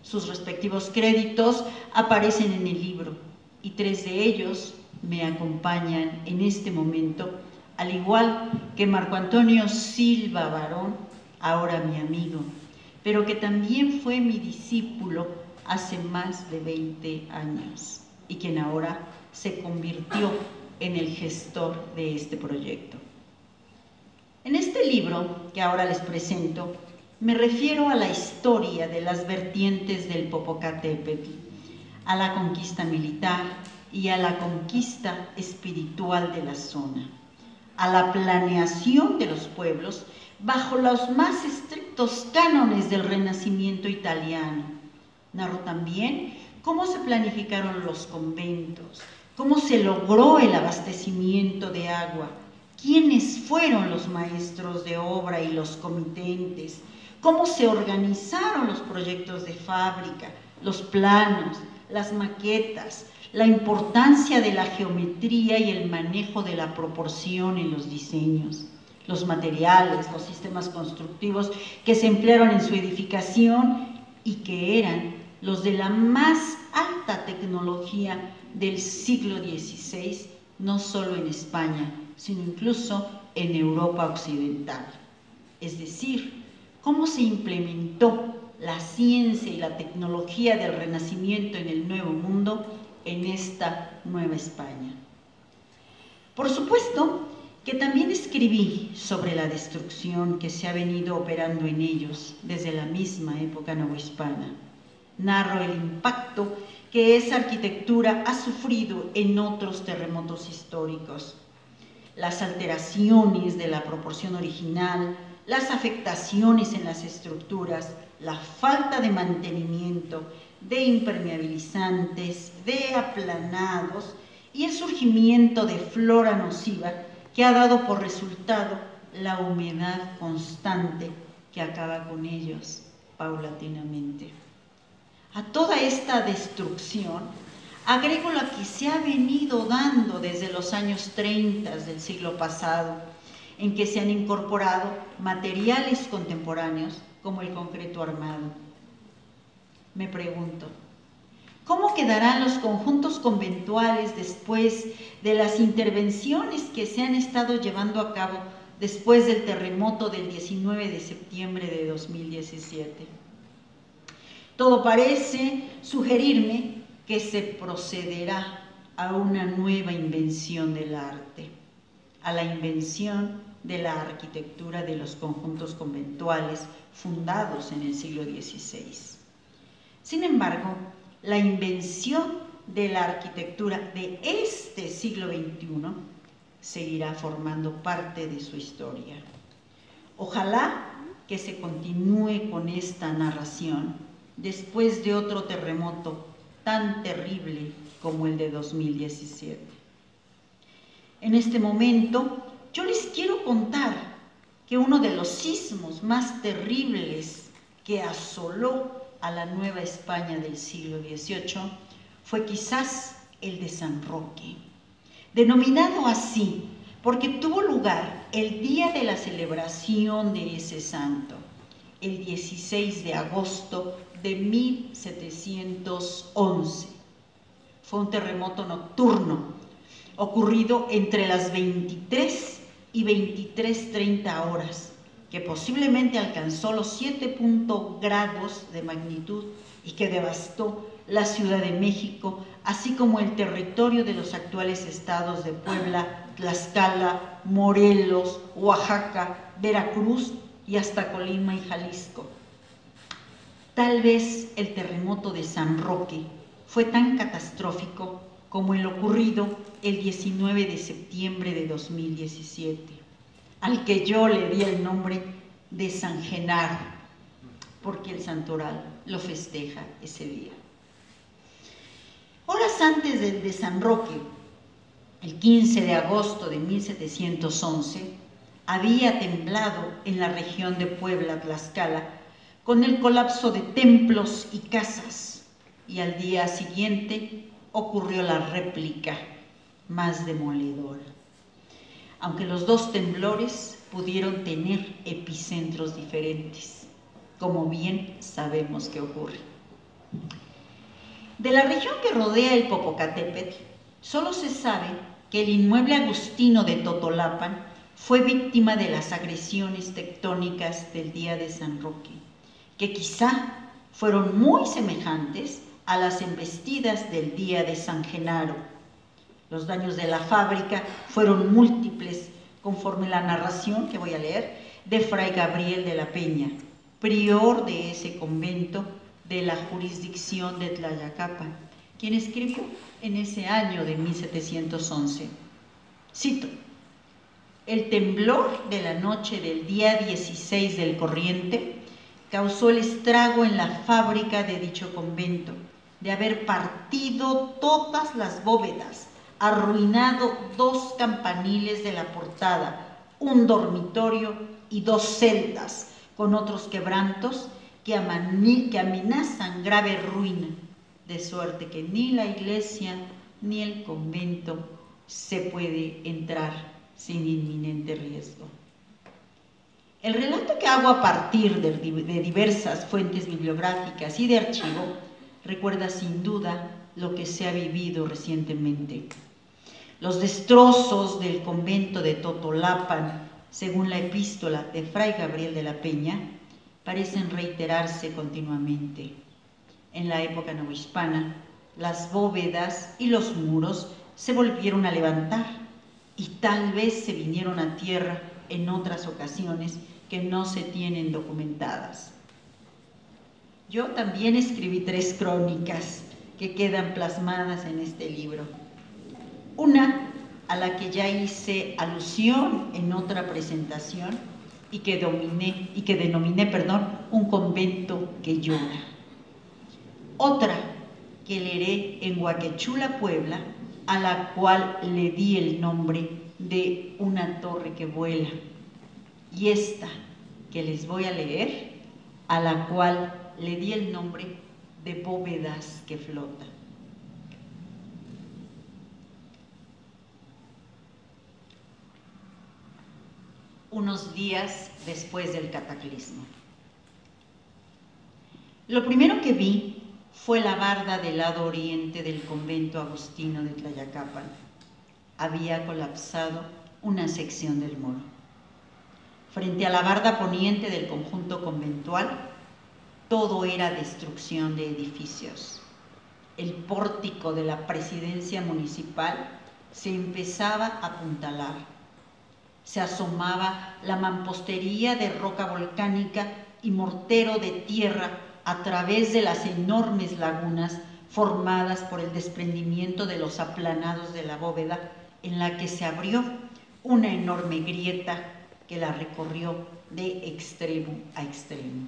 Sus respectivos créditos aparecen en el libro y 3 de ellos me acompañan en este momento, al igual que Marco Antonio Silva Barón, ahora mi amigo, pero que también fue mi discípulo hace más de 20 años y quien ahora se convirtió en el gestor de este proyecto. En este libro que ahora les presento, me refiero a la historia de las vertientes del Popocatépetl, a la conquista militar y a la conquista espiritual de la zona, a la planeación de los pueblos bajo los más estrictos cánones del Renacimiento italiano. Narro también cómo se planificaron los conventos, cómo se logró el abastecimiento de agua, quiénes fueron los maestros de obra y los comitentes, cómo se organizaron los proyectos de fábrica, los planos, las maquetas, la importancia de la geometría y el manejo de la proporción en los diseños, los materiales, los sistemas constructivos que se emplearon en su edificación y que eran los de la más alta tecnología del siglo XVI, no solo en España, sino incluso en Europa occidental. Es decir, cómo se implementó la ciencia y la tecnología del Renacimiento en el Nuevo Mundo en esta Nueva España. Por supuesto que también escribí sobre la destrucción que se ha venido operando en ellos desde la misma época novohispana. Narro el impacto que esa arquitectura ha sufrido en otros terremotos históricos, las alteraciones de la proporción original, las afectaciones en las estructuras, la falta de mantenimiento, de impermeabilizantes, de aplanados y el surgimiento de flora nociva que ha dado por resultado la humedad constante que acaba con ellos paulatinamente. A toda esta destrucción agrego la que se ha venido dando desde los años 30 del siglo pasado, en que se han incorporado materiales contemporáneos como el concreto armado. Me pregunto, ¿cómo quedarán los conjuntos conventuales después de las intervenciones que se han estado llevando a cabo después del terremoto del 19 de septiembre de 2017? Todo parece sugerirme que se procederá a una nueva invención del arte, a la invención de la arquitectura de los conjuntos conventuales fundados en el siglo XVI. Sin embargo, la invención de la arquitectura de este siglo XXI seguirá formando parte de su historia. Ojalá que se continúe con esta narración después de otro terremoto tan terrible como el de 2017. En este momento, yo les quiero contar que uno de los sismos más terribles que asoló a la Nueva España del siglo XVIII fue quizás el de San Roque, denominado así porque tuvo lugar el día de la celebración de ese santo, el 16 de agosto de 1711. Fue un terremoto nocturno, ocurrido entre las 23 y 23:30 horas, que posiblemente alcanzó los 7 grados de magnitud y que devastó la Ciudad de México, así como el territorio de los actuales estados de Puebla, Tlaxcala, Morelos, Oaxaca, Veracruz y hasta Colima y Jalisco. Tal vez el terremoto de San Roque fue tan catastrófico como el ocurrido el 19 de septiembre de 2017, al que yo le di el nombre de San Genaro, porque el santoral lo festeja ese día. Horas antes del de San Roque, el 15 de agosto de 1711, había temblado en la región de Puebla, Tlaxcala, con el colapso de templos y casas, y al día siguiente ocurrió la réplica más demoledora. Aunque los dos temblores pudieron tener epicentros diferentes, como bien sabemos que ocurre. De la región que rodea el Popocatépetl, solo se sabe que el inmueble agustino de Totolapan fue víctima de las agresiones tectónicas del día de San Roque, que quizá fueron muy semejantes a las embestidas del día de San Genaro. Los daños de la fábrica fueron múltiples, conforme la narración que voy a leer de Fray Gabriel de la Peña, prior de ese convento de la jurisdicción de Tlayacapan, quien escribió en ese año de 1711. Cito: el temblor de la noche del día 16 del corriente causó el estrago en la fábrica de dicho convento, de haber partido todas las bóvedas, arruinado 2 campaniles de la portada, un dormitorio y 2 celdas, con otros quebrantos que amenazan grave ruina, de suerte que ni la iglesia ni el convento se puede entrar sin inminente riesgo. El relato que hago a partir de diversas fuentes bibliográficas y de archivo recuerda sin duda lo que se ha vivido recientemente. Los destrozos del convento de Totolapan, según la epístola de Fray Gabriel de la Peña, parecen reiterarse continuamente. En la época novohispana, las bóvedas y los muros se volvieron a levantar y tal vez se vinieron a tierra en otras ocasiones que no se tienen documentadas. Yo también escribí 3 crónicas que quedan plasmadas en este libro. Una a la que ya hice alusión en otra presentación y que denominé Un convento que llora. Otra que leeré en Huaquechula, Puebla, a la cual le di el nombre de Una torre que vuela. Y esta que les voy a leer, a la cual le di el nombre de Bóvedas que flotan. Unos días después del cataclismo. Lo primero que vi fue la barda del lado oriente del convento agustino de Tlayacapan. Había colapsado una sección del muro. Frente a la barda poniente del conjunto conventual, todo era destrucción de edificios. El pórtico de la presidencia municipal se empezaba a apuntalar. Se asomaba la mampostería de roca volcánica y mortero de tierra a través de las enormes lagunas formadas por el desprendimiento de los aplanados de la bóveda, en la que se abrió una enorme grieta que la recorrió de extremo a extremo.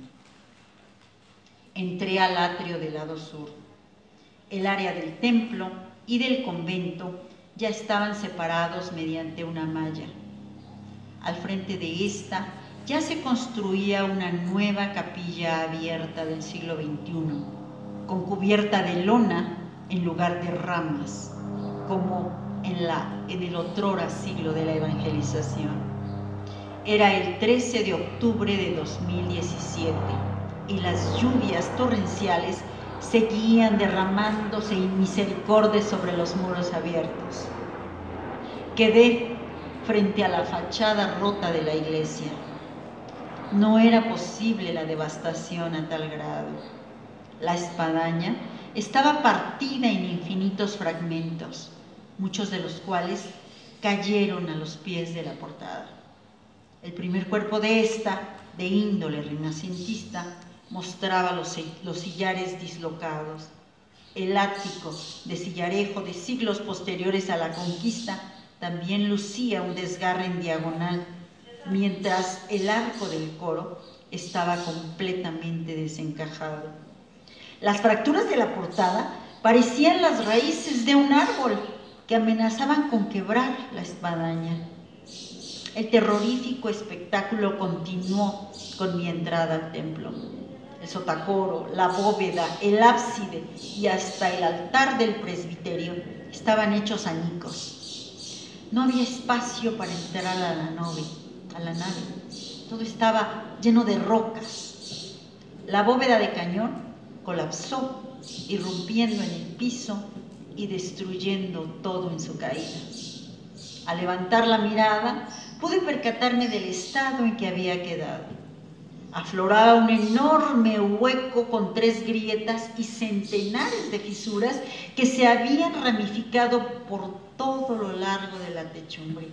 Entré al atrio del lado sur. El área del templo y del convento ya estaban separados mediante una malla. Al frente de esta ya se construía una nueva capilla abierta del siglo XXI, con cubierta de lona en lugar de ramas, como en el otrora siglo de la evangelización. Era el 13 de octubre de 2017 y las lluvias torrenciales seguían derramándose inmisericordes sobre los muros abiertos. Quedé frente a la fachada rota de la iglesia. No era posible la devastación a tal grado. La espadaña estaba partida en infinitos fragmentos, muchos de los cuales cayeron a los pies de la portada. El primer cuerpo de esta, de índole renacentista, mostraba los sillares dislocados. El ático de sillarejo de siglos posteriores a la conquista también lucía un desgarre en diagonal, mientras el arco del coro estaba completamente desencajado. Las fracturas de la portada parecían las raíces de un árbol que amenazaban con quebrar la espadaña. El terrorífico espectáculo continuó con mi entrada al templo. El sotacoro, la bóveda, el ábside y hasta el altar del presbiterio estaban hechos añicos. No había espacio para entrar a la nave. Todo estaba lleno de rocas. La bóveda de cañón colapsó, irrumpiendo en el piso y destruyendo todo en su caída. Al levantar la mirada, pude percatarme del estado en que había quedado. Afloraba un enorme hueco con 3 grietas y centenares de fisuras que se habían ramificado por todo lo largo de la techumbre,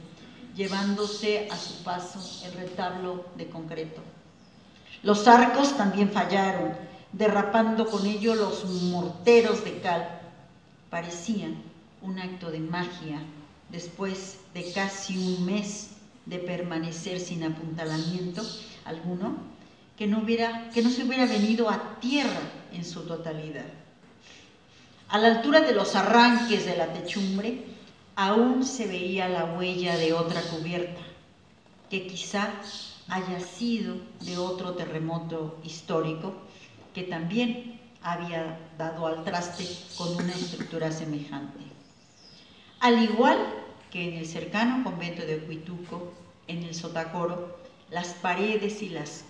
llevándose a su paso el retablo de concreto. Los arcos también fallaron, derrapando con ello los morteros de cal. Parecían un acto de magia después de casi un mes de permanecer sin apuntalamiento alguno, que no se hubiera venido a tierra en su totalidad. A la altura de los arranques de la techumbre, aún se veía la huella de otra cubierta, que quizá haya sido de otro terremoto histórico que también había dado al traste con una estructura semejante. Al igual que en el cercano convento de Huituco, en el Sotacoro, las paredes y las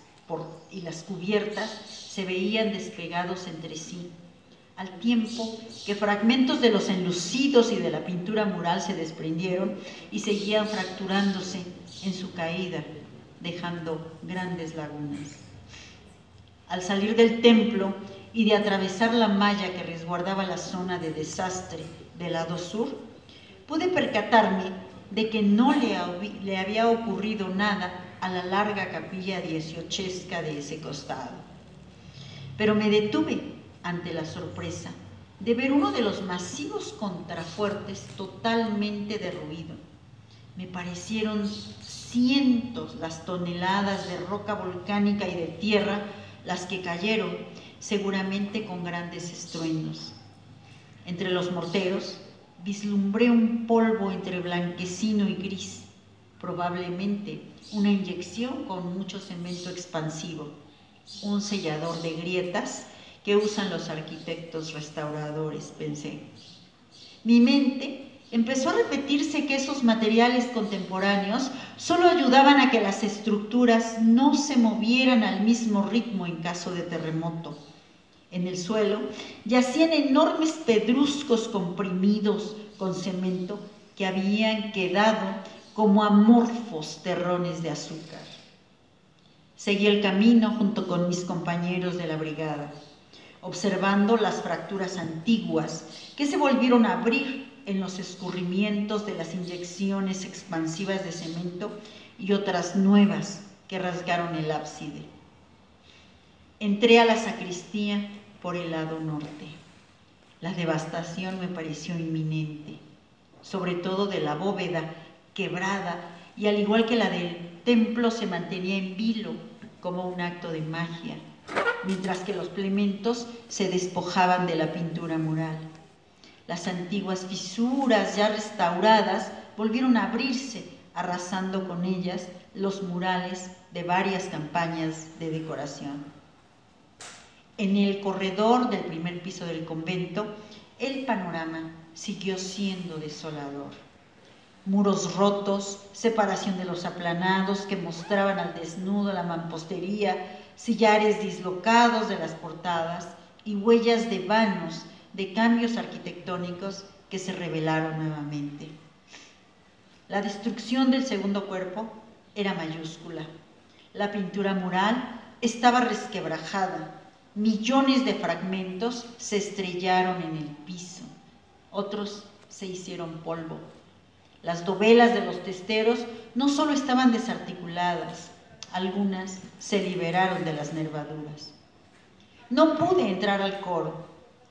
cubiertas se veían despegados entre sí, al tiempo que fragmentos de los enlucidos y de la pintura mural se desprendieron y seguían fracturándose en su caída, dejando grandes lagunas. Al salir del templo y de atravesar la malla que resguardaba la zona de desastre del lado sur, pude percatarme de que no le había ocurrido nada a la larga capilla dieciochesca de ese costado. Pero me detuve ante la sorpresa de ver uno de los masivos contrafuertes totalmente derruido. Me parecieron cientos las toneladas de roca volcánica y de tierra las que cayeron, seguramente con grandes estruendos. Entre los morteros vislumbré un polvo entre blanquecino y gris, probablemente una inyección con mucho cemento expansivo, un sellador de grietas que usan los arquitectos restauradores, pensé. Mi mente empezó a repetirse que esos materiales contemporáneos solo ayudaban a que las estructuras no se movieran al mismo ritmo en caso de terremoto. En el suelo yacían enormes pedruscos comprimidos con cemento que habían quedado como amorfos terrones de azúcar. Seguí el camino junto con mis compañeros de la brigada, observando las fracturas antiguas que se volvieron a abrir en los escurrimientos de las inyecciones expansivas de cemento y otras nuevas que rasgaron el ábside. Entré a la sacristía por el lado norte. La devastación me pareció inminente, sobre todo de la bóveda quebrada, y al igual que la del templo se mantenía en vilo como un acto de magia, mientras que los plementos se despojaban de la pintura mural. Las antiguas fisuras ya restauradas volvieron a abrirse, arrasando con ellas los murales de varias campañas de decoración. En el corredor del primer piso del convento, el panorama siguió siendo desolador. Muros rotos, separación de los aplanados que mostraban al desnudo la mampostería, sillares dislocados de las portadas y huellas de vanos de cambios arquitectónicos que se revelaron nuevamente. La destrucción del segundo cuerpo era mayúscula. La pintura mural estaba resquebrajada. Millones de fragmentos se estrellaron en el piso. Otros se hicieron polvo. Las dovelas de los testeros no solo estaban desarticuladas, algunas se liberaron de las nervaduras. No pude entrar al coro.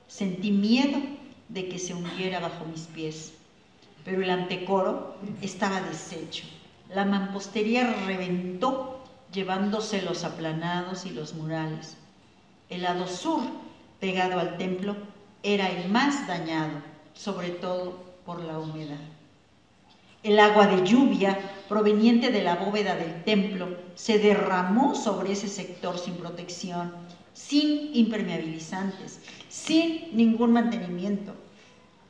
Sentí miedo de que se hundiera bajo mis pies, pero el antecoro estaba deshecho. La mampostería reventó, llevándose los aplanados y los murales. El lado sur, pegado al templo, era el más dañado, sobre todo por la humedad. El agua de lluvia proveniente de la bóveda del templo se derramó sobre ese sector sin protección, sin impermeabilizantes, sin ningún mantenimiento.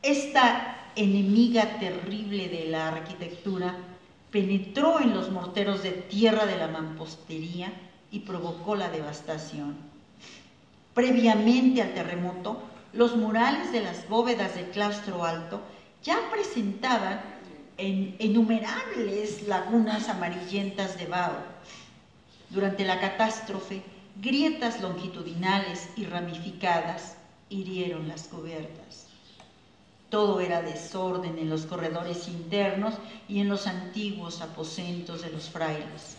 Esta enemiga terrible de la arquitectura penetró en los morteros de tierra de la mampostería y provocó la devastación. Previamente al terremoto, los murales de las bóvedas del claustro alto ya presentaban innumerables lagunas amarillentas de vaho. Durante la catástrofe, grietas longitudinales y ramificadas hirieron las cubiertas. Todo era desorden en los corredores internos y en los antiguos aposentos de los frailes.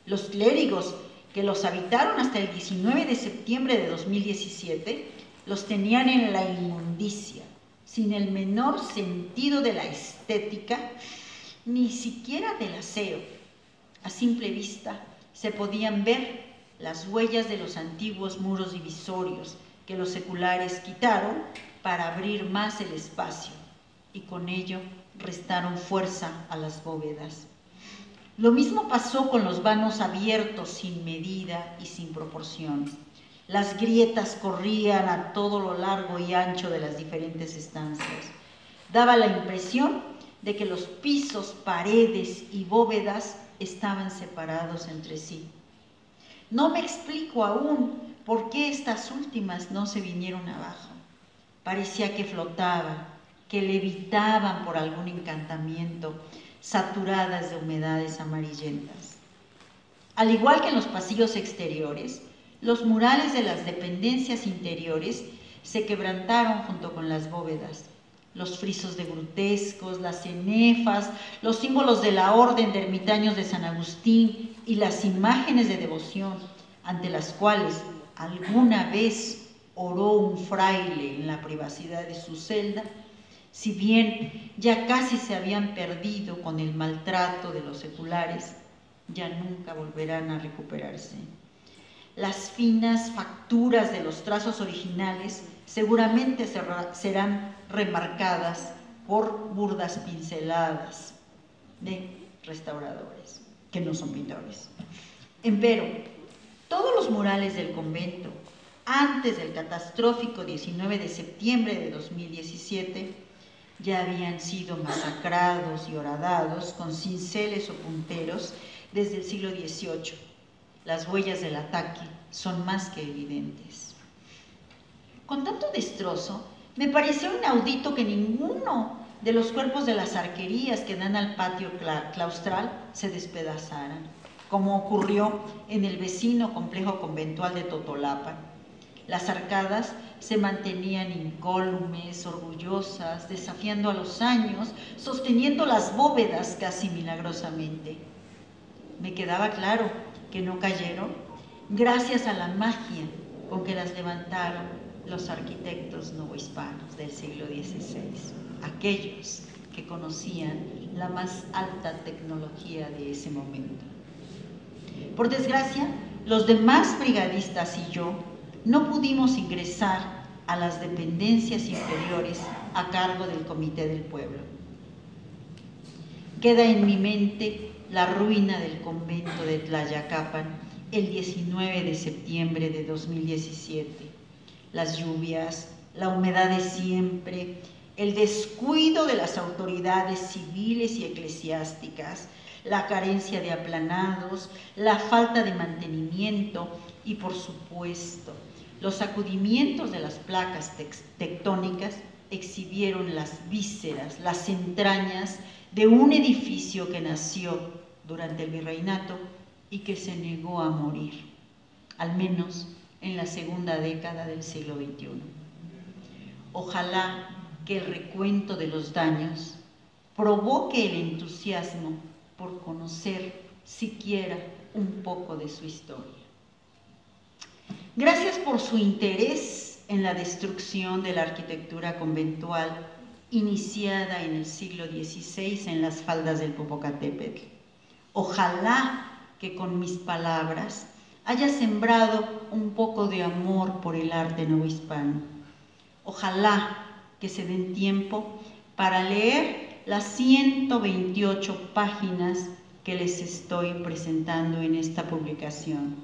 Los clérigos que los habitaron hasta el 19 de septiembre de 2017 los tenían en la inmundicia, sin el menor sentido de la estética, ni siquiera del aseo. A simple vista se podían ver las huellas de los antiguos muros divisorios que los seculares quitaron para abrir más el espacio y con ello restaron fuerza a las bóvedas. Lo mismo pasó con los vanos abiertos sin medida y sin proporción. Las grietas corrían a todo lo largo y ancho de las diferentes estancias. Daba la impresión de que los pisos, paredes y bóvedas estaban separados entre sí. No me explico aún por qué estas últimas no se vinieron abajo. Parecía que flotaban, que levitaban por algún encantamiento, saturadas de humedades amarillentas. Al igual que en los pasillos exteriores, los murales de las dependencias interiores se quebrantaron junto con las bóvedas. Los frisos de grutescos, las cenefas, los símbolos de la orden de ermitaños de San Agustín y las imágenes de devoción ante las cuales alguna vez oró un fraile en la privacidad de su celda, si bien ya casi se habían perdido con el maltrato de los seculares, ya nunca volverán a recuperarse. Las finas facturas de los trazos originales seguramente serán remarcadas por burdas pinceladas de restauradores, que no son pintores. Empero, todos los murales del convento, antes del catastrófico 19 de septiembre de 2017, ya habían sido masacrados y horadados con cinceles o punteros desde el siglo XVIII. Las huellas del ataque son más que evidentes. Con tanto destrozo, me pareció inaudito que ninguno de los cuerpos de las arquerías que dan al patio claustral se despedazaran, como ocurrió en el vecino complejo conventual de Totolapa. Las arcadas se mantenían incólumes, orgullosas, desafiando a los años, sosteniendo las bóvedas casi milagrosamente. Me quedaba claro que no cayeron gracias a la magia con que las levantaron los arquitectos novohispanos del siglo XVI, aquellos que conocían la más alta tecnología de ese momento. Por desgracia, los demás brigadistas y yo no pudimos ingresar a las dependencias inferiores a cargo del Comité del Pueblo. Queda en mi mente la ruina del convento de Tlayacapan el 19 de septiembre de 2017. Las lluvias, la humedad de siempre, el descuido de las autoridades civiles y eclesiásticas, la carencia de aplanados, la falta de mantenimiento y, por supuesto, los sacudimientos de las placas tectónicas exhibieron las vísceras, las entrañas de un edificio que nació durante el virreinato y que se negó a morir, al menos en la segunda década del siglo XXI. Ojalá que el recuento de los daños provoque el entusiasmo por conocer siquiera un poco de su historia. Gracias por su interés en la destrucción de la arquitectura conventual iniciada en el siglo XVI en las faldas del Popocatépetl. Ojalá que con mis palabras haya sembrado un poco de amor por el arte novohispano. Ojalá que se den tiempo para leer las 128 páginas que les estoy presentando en esta publicación.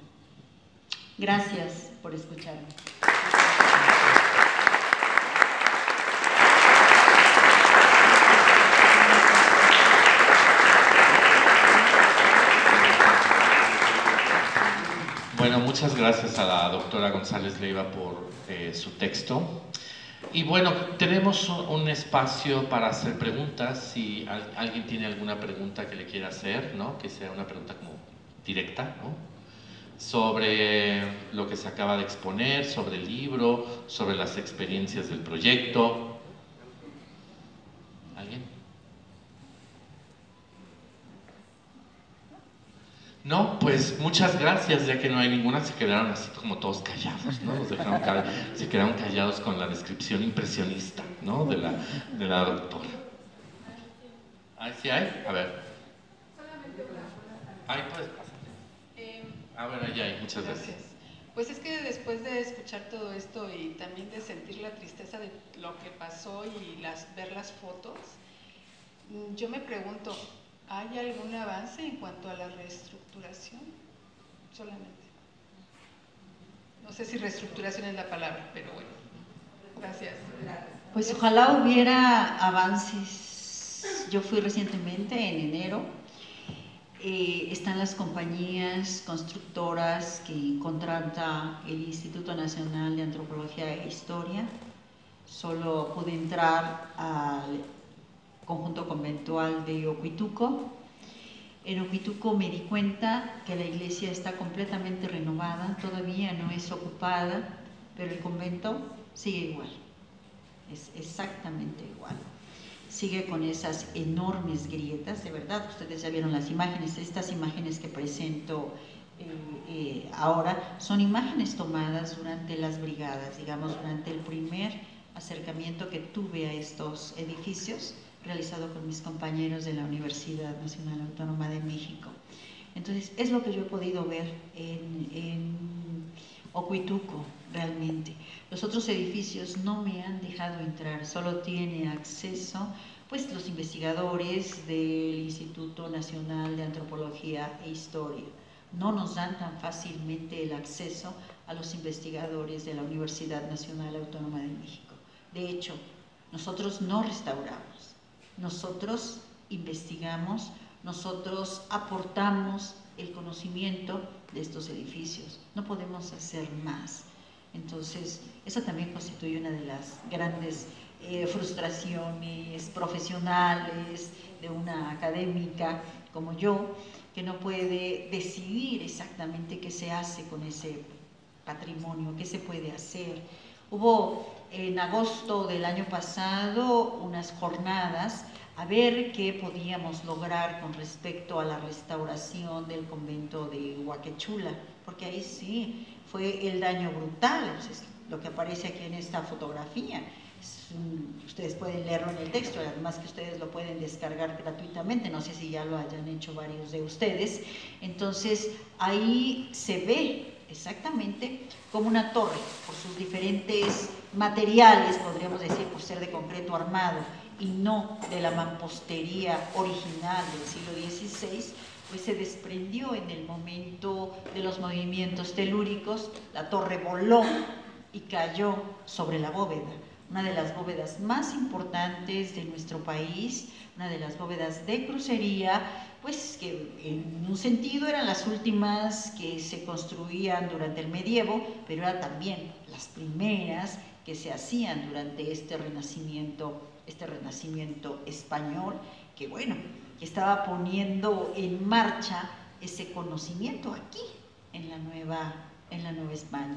Gracias por escucharme. Bueno, muchas gracias a la doctora González Leiva por su texto. Y bueno, tenemos un espacio para hacer preguntas. Si alguien tiene alguna pregunta que le quiera hacer, ¿no? Que sea una pregunta como directa, ¿no? Sobre lo que se acaba de exponer, sobre el libro, sobre las experiencias del proyecto. ¿Alguien? No, pues muchas gracias, ya que no hay ninguna, se quedaron así como todos callados, ¿no? Se quedaron callados con la descripción impresionista, ¿no? de la doctora. ¿Ah, sí hay? A ver. Ay, pues pásate. A ver, allá hay, muchas gracias. Pues es que después de escuchar todo esto y también de sentir la tristeza de lo que pasó y ver las fotos, yo me pregunto, ¿hay algún avance en cuanto a la reestructuración? Solamente. No sé si reestructuración es la palabra, pero bueno. Gracias. Pues ojalá hubiera avances. Yo fui recientemente, en enero. Están las compañías constructoras que contrata el Instituto Nacional de Antropología e Historia. Solo pude entrar al conjunto conventual de Ocuituco. En Ocuituco me di cuenta que la iglesia está completamente renovada, todavía no es ocupada, pero el convento sigue igual, es exactamente igual. Sigue con esas enormes grietas, de verdad, ustedes ya vieron las imágenes, estas imágenes que presento ahora son imágenes tomadas durante las brigadas, digamos, durante el primer acercamiento que tuve a estos edificios, realizado con mis compañeros de la Universidad Nacional Autónoma de México. Entonces, es lo que yo he podido ver en Ocuituco, realmente. Los otros edificios no me han dejado entrar, solo tiene acceso pues los investigadores del Instituto Nacional de Antropología e Historia. No nos dan tan fácilmente el acceso a los investigadores de la Universidad Nacional Autónoma de México. De hecho, nosotros no restauramos, nosotros investigamos, nosotros aportamos el conocimiento de estos edificios, no podemos hacer más. Entonces, eso también constituye una de las grandes frustraciones profesionales de una académica como yo, que no puede decidir exactamente qué se hace con ese patrimonio, qué se puede hacer. Hubo en agosto del año pasado unas jornadas a ver qué podíamos lograr con respecto a la restauración del convento de Huaquechula, porque ahí sí fue el daño brutal, es lo que aparece aquí en esta fotografía. Ustedes pueden leerlo en el texto, además que ustedes lo pueden descargar gratuitamente, no sé si ya lo hayan hecho varios de ustedes. Entonces ahí se ve exactamente como una torre, por sus diferentes materiales, podríamos decir, por ser de concreto armado y no de la mampostería original del siglo XVI, pues se desprendió en el momento de los movimientos telúricos, la torre voló y cayó sobre la bóveda, una de las bóvedas más importantes de nuestro país, una de las bóvedas de crucería, pues que en un sentido eran las últimas que se construían durante el medievo, pero eran también las primeras que se hacían durante este renacimiento español, que bueno, que estaba poniendo en marcha ese conocimiento aquí, en la Nueva España.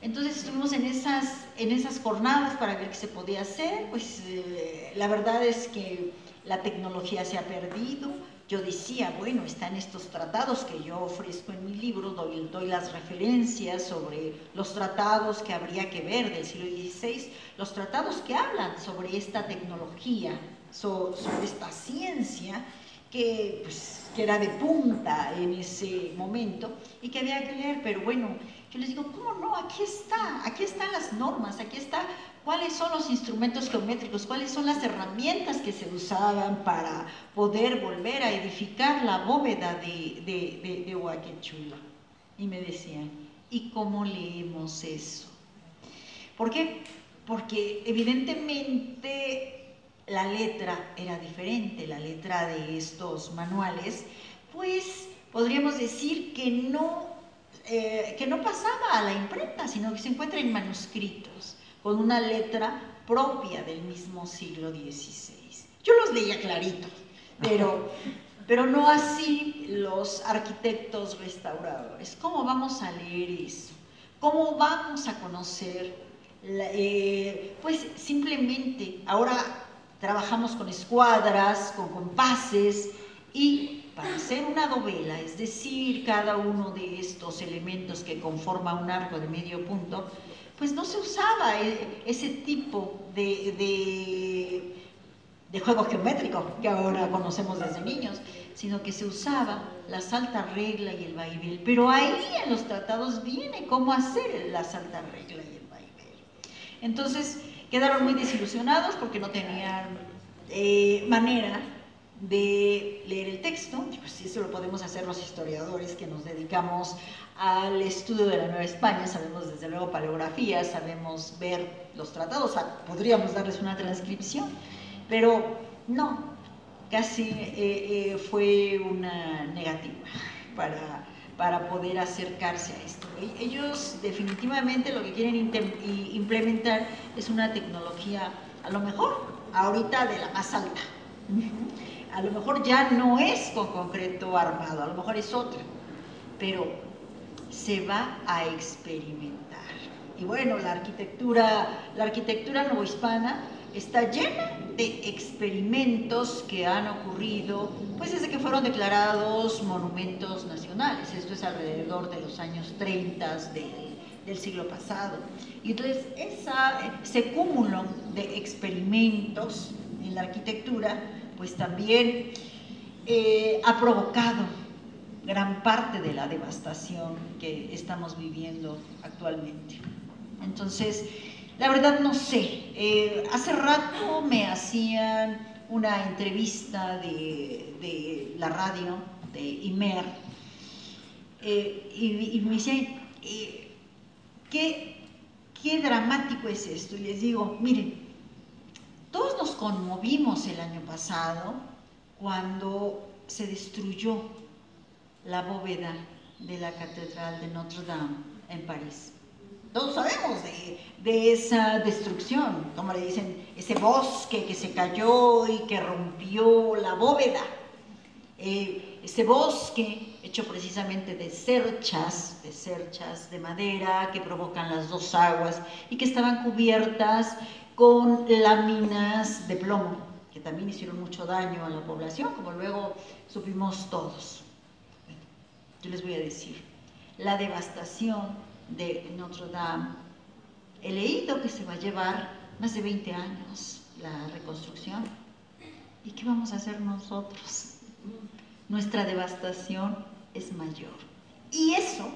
Entonces estuvimos en esas jornadas para ver qué se podía hacer, pues la verdad es que la tecnología se ha perdido. Yo decía, bueno, están estos tratados que yo ofrezco en mi libro, doy las referencias sobre los tratados que habría que ver del siglo XVI, los tratados que hablan sobre esta tecnología, sobre esta ciencia que era de punta en ese momento y que había que leer, pero bueno, yo les digo, ¿cómo no? Aquí están las normas, aquí está cuáles son los instrumentos geométricos, cuáles son las herramientas que se usaban para poder volver a edificar la bóveda de Huaquechula. Y me decían, ¿y cómo leemos eso? ¿Por qué? Porque evidentemente la letra era diferente, la letra de estos manuales, pues podríamos decir que no pasaba a la imprenta, sino que se encuentra en manuscritos, con una letra propia del mismo siglo XVI. Yo los leía clarito, pero no así los arquitectos restauradores. ¿Cómo vamos a leer eso? ¿Cómo vamos a conocer? Pues simplemente ahora trabajamos con escuadras, con compases, y para hacer una dovela, es decir, cada uno de estos elementos que conforma un arco de medio punto, pues no se usaba ese tipo de juego geométrico que ahora conocemos desde niños, sino que se usaba la salta regla y el vaivén. Pero ahí en los tratados viene cómo hacer la salta regla y el vaivén. Entonces quedaron muy desilusionados porque no tenían manera de leer el texto. Pues eso lo podemos hacer los historiadores que nos dedicamos al estudio de la Nueva España, sabemos desde luego paleografía, sabemos ver los tratados, podríamos darles una transcripción, pero no, casi fue una negativa para poder acercarse a esto. Ellos definitivamente lo que quieren implementar es una tecnología, a lo mejor ahorita de la más alta, a lo mejor ya no es con concreto armado, a lo mejor es otra, pero se va a experimentar. Y bueno, la arquitectura novohispana está llena de experimentos que han ocurrido pues desde que fueron declarados monumentos nacionales. Esto es alrededor de los años 30 del siglo pasado. Y entonces ese cúmulo de experimentos en la arquitectura pues también ha provocado gran parte de la devastación que estamos viviendo actualmente. Entonces, la verdad no sé, hace rato me hacían una entrevista de la radio, de Imer, y me decían, ¿qué dramático es esto? Y les digo, miren, todos nos conmovimos el año pasado cuando se destruyó la bóveda de la Catedral de Notre Dame en París. Todos sabemos de esa destrucción, como le dicen, ese bosque que se cayó y que rompió la bóveda. Ese bosque hecho precisamente de cerchas de madera que provocan las dos aguas y que estaban cubiertas con láminas de plomo, que también hicieron mucho daño a la población, como luego supimos todos. Yo les voy a decir, la devastación de Notre Dame, he leído que se va a llevar más de 20 años la reconstrucción. ¿Y qué vamos a hacer nosotros? Nuestra devastación es mayor. Y eso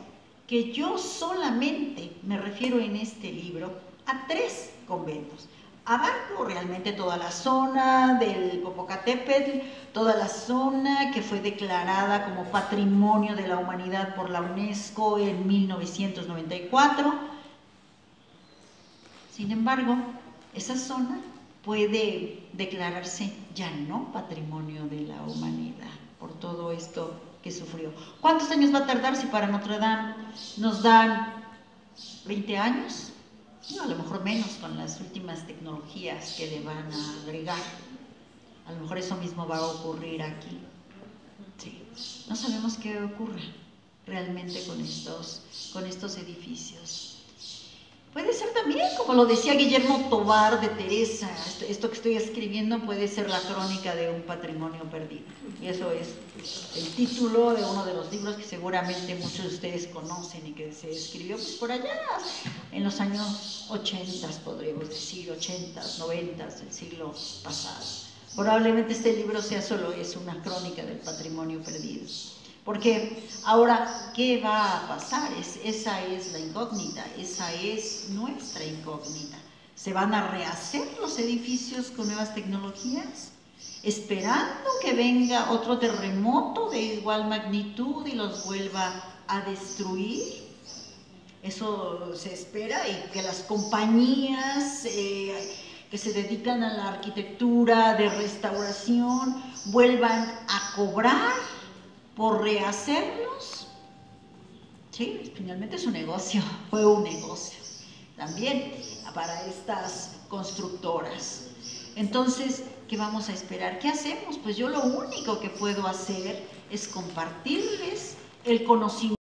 que yo solamente me refiero en este libro a 3 conventos. Abarco realmente toda la zona del Popocatépetl, toda la zona que fue declarada como Patrimonio de la Humanidad por la UNESCO en 1994. Sin embargo, esa zona puede declararse ya no Patrimonio de la Humanidad por todo esto que sufrió. ¿Cuántos años va a tardar si para Notre Dame nos dan 20 años? No, a lo mejor menos con las últimas tecnologías que le van a agregar. A lo mejor eso mismo va a ocurrir aquí. Sí. No sabemos qué ocurre realmente con estos edificios. Puede ser también, como lo decía Guillermo Tovar de Teresa, esto que estoy escribiendo puede ser la crónica de un patrimonio perdido. Y eso es el título de uno de los libros que seguramente muchos de ustedes conocen y que se escribió pues, por allá en los años 80, podríamos decir, 80, 90 del siglo pasado. Probablemente este libro sea solo una crónica del patrimonio perdido. Porque ahora, ¿qué va a pasar? Esa es la incógnita, esa es nuestra incógnita. ¿Se van a rehacer los edificios con nuevas tecnologías? ¿Esperando que venga otro terremoto de igual magnitud y los vuelva a destruir? Eso se espera, y que las compañías que se dedican a la arquitectura de restauración vuelvan a cobrar por rehacerlos. Sí, finalmente es un negocio, fue un negocio también para estas constructoras. Entonces, ¿qué vamos a esperar? ¿Qué hacemos? Pues yo lo único que puedo hacer es compartirles el conocimiento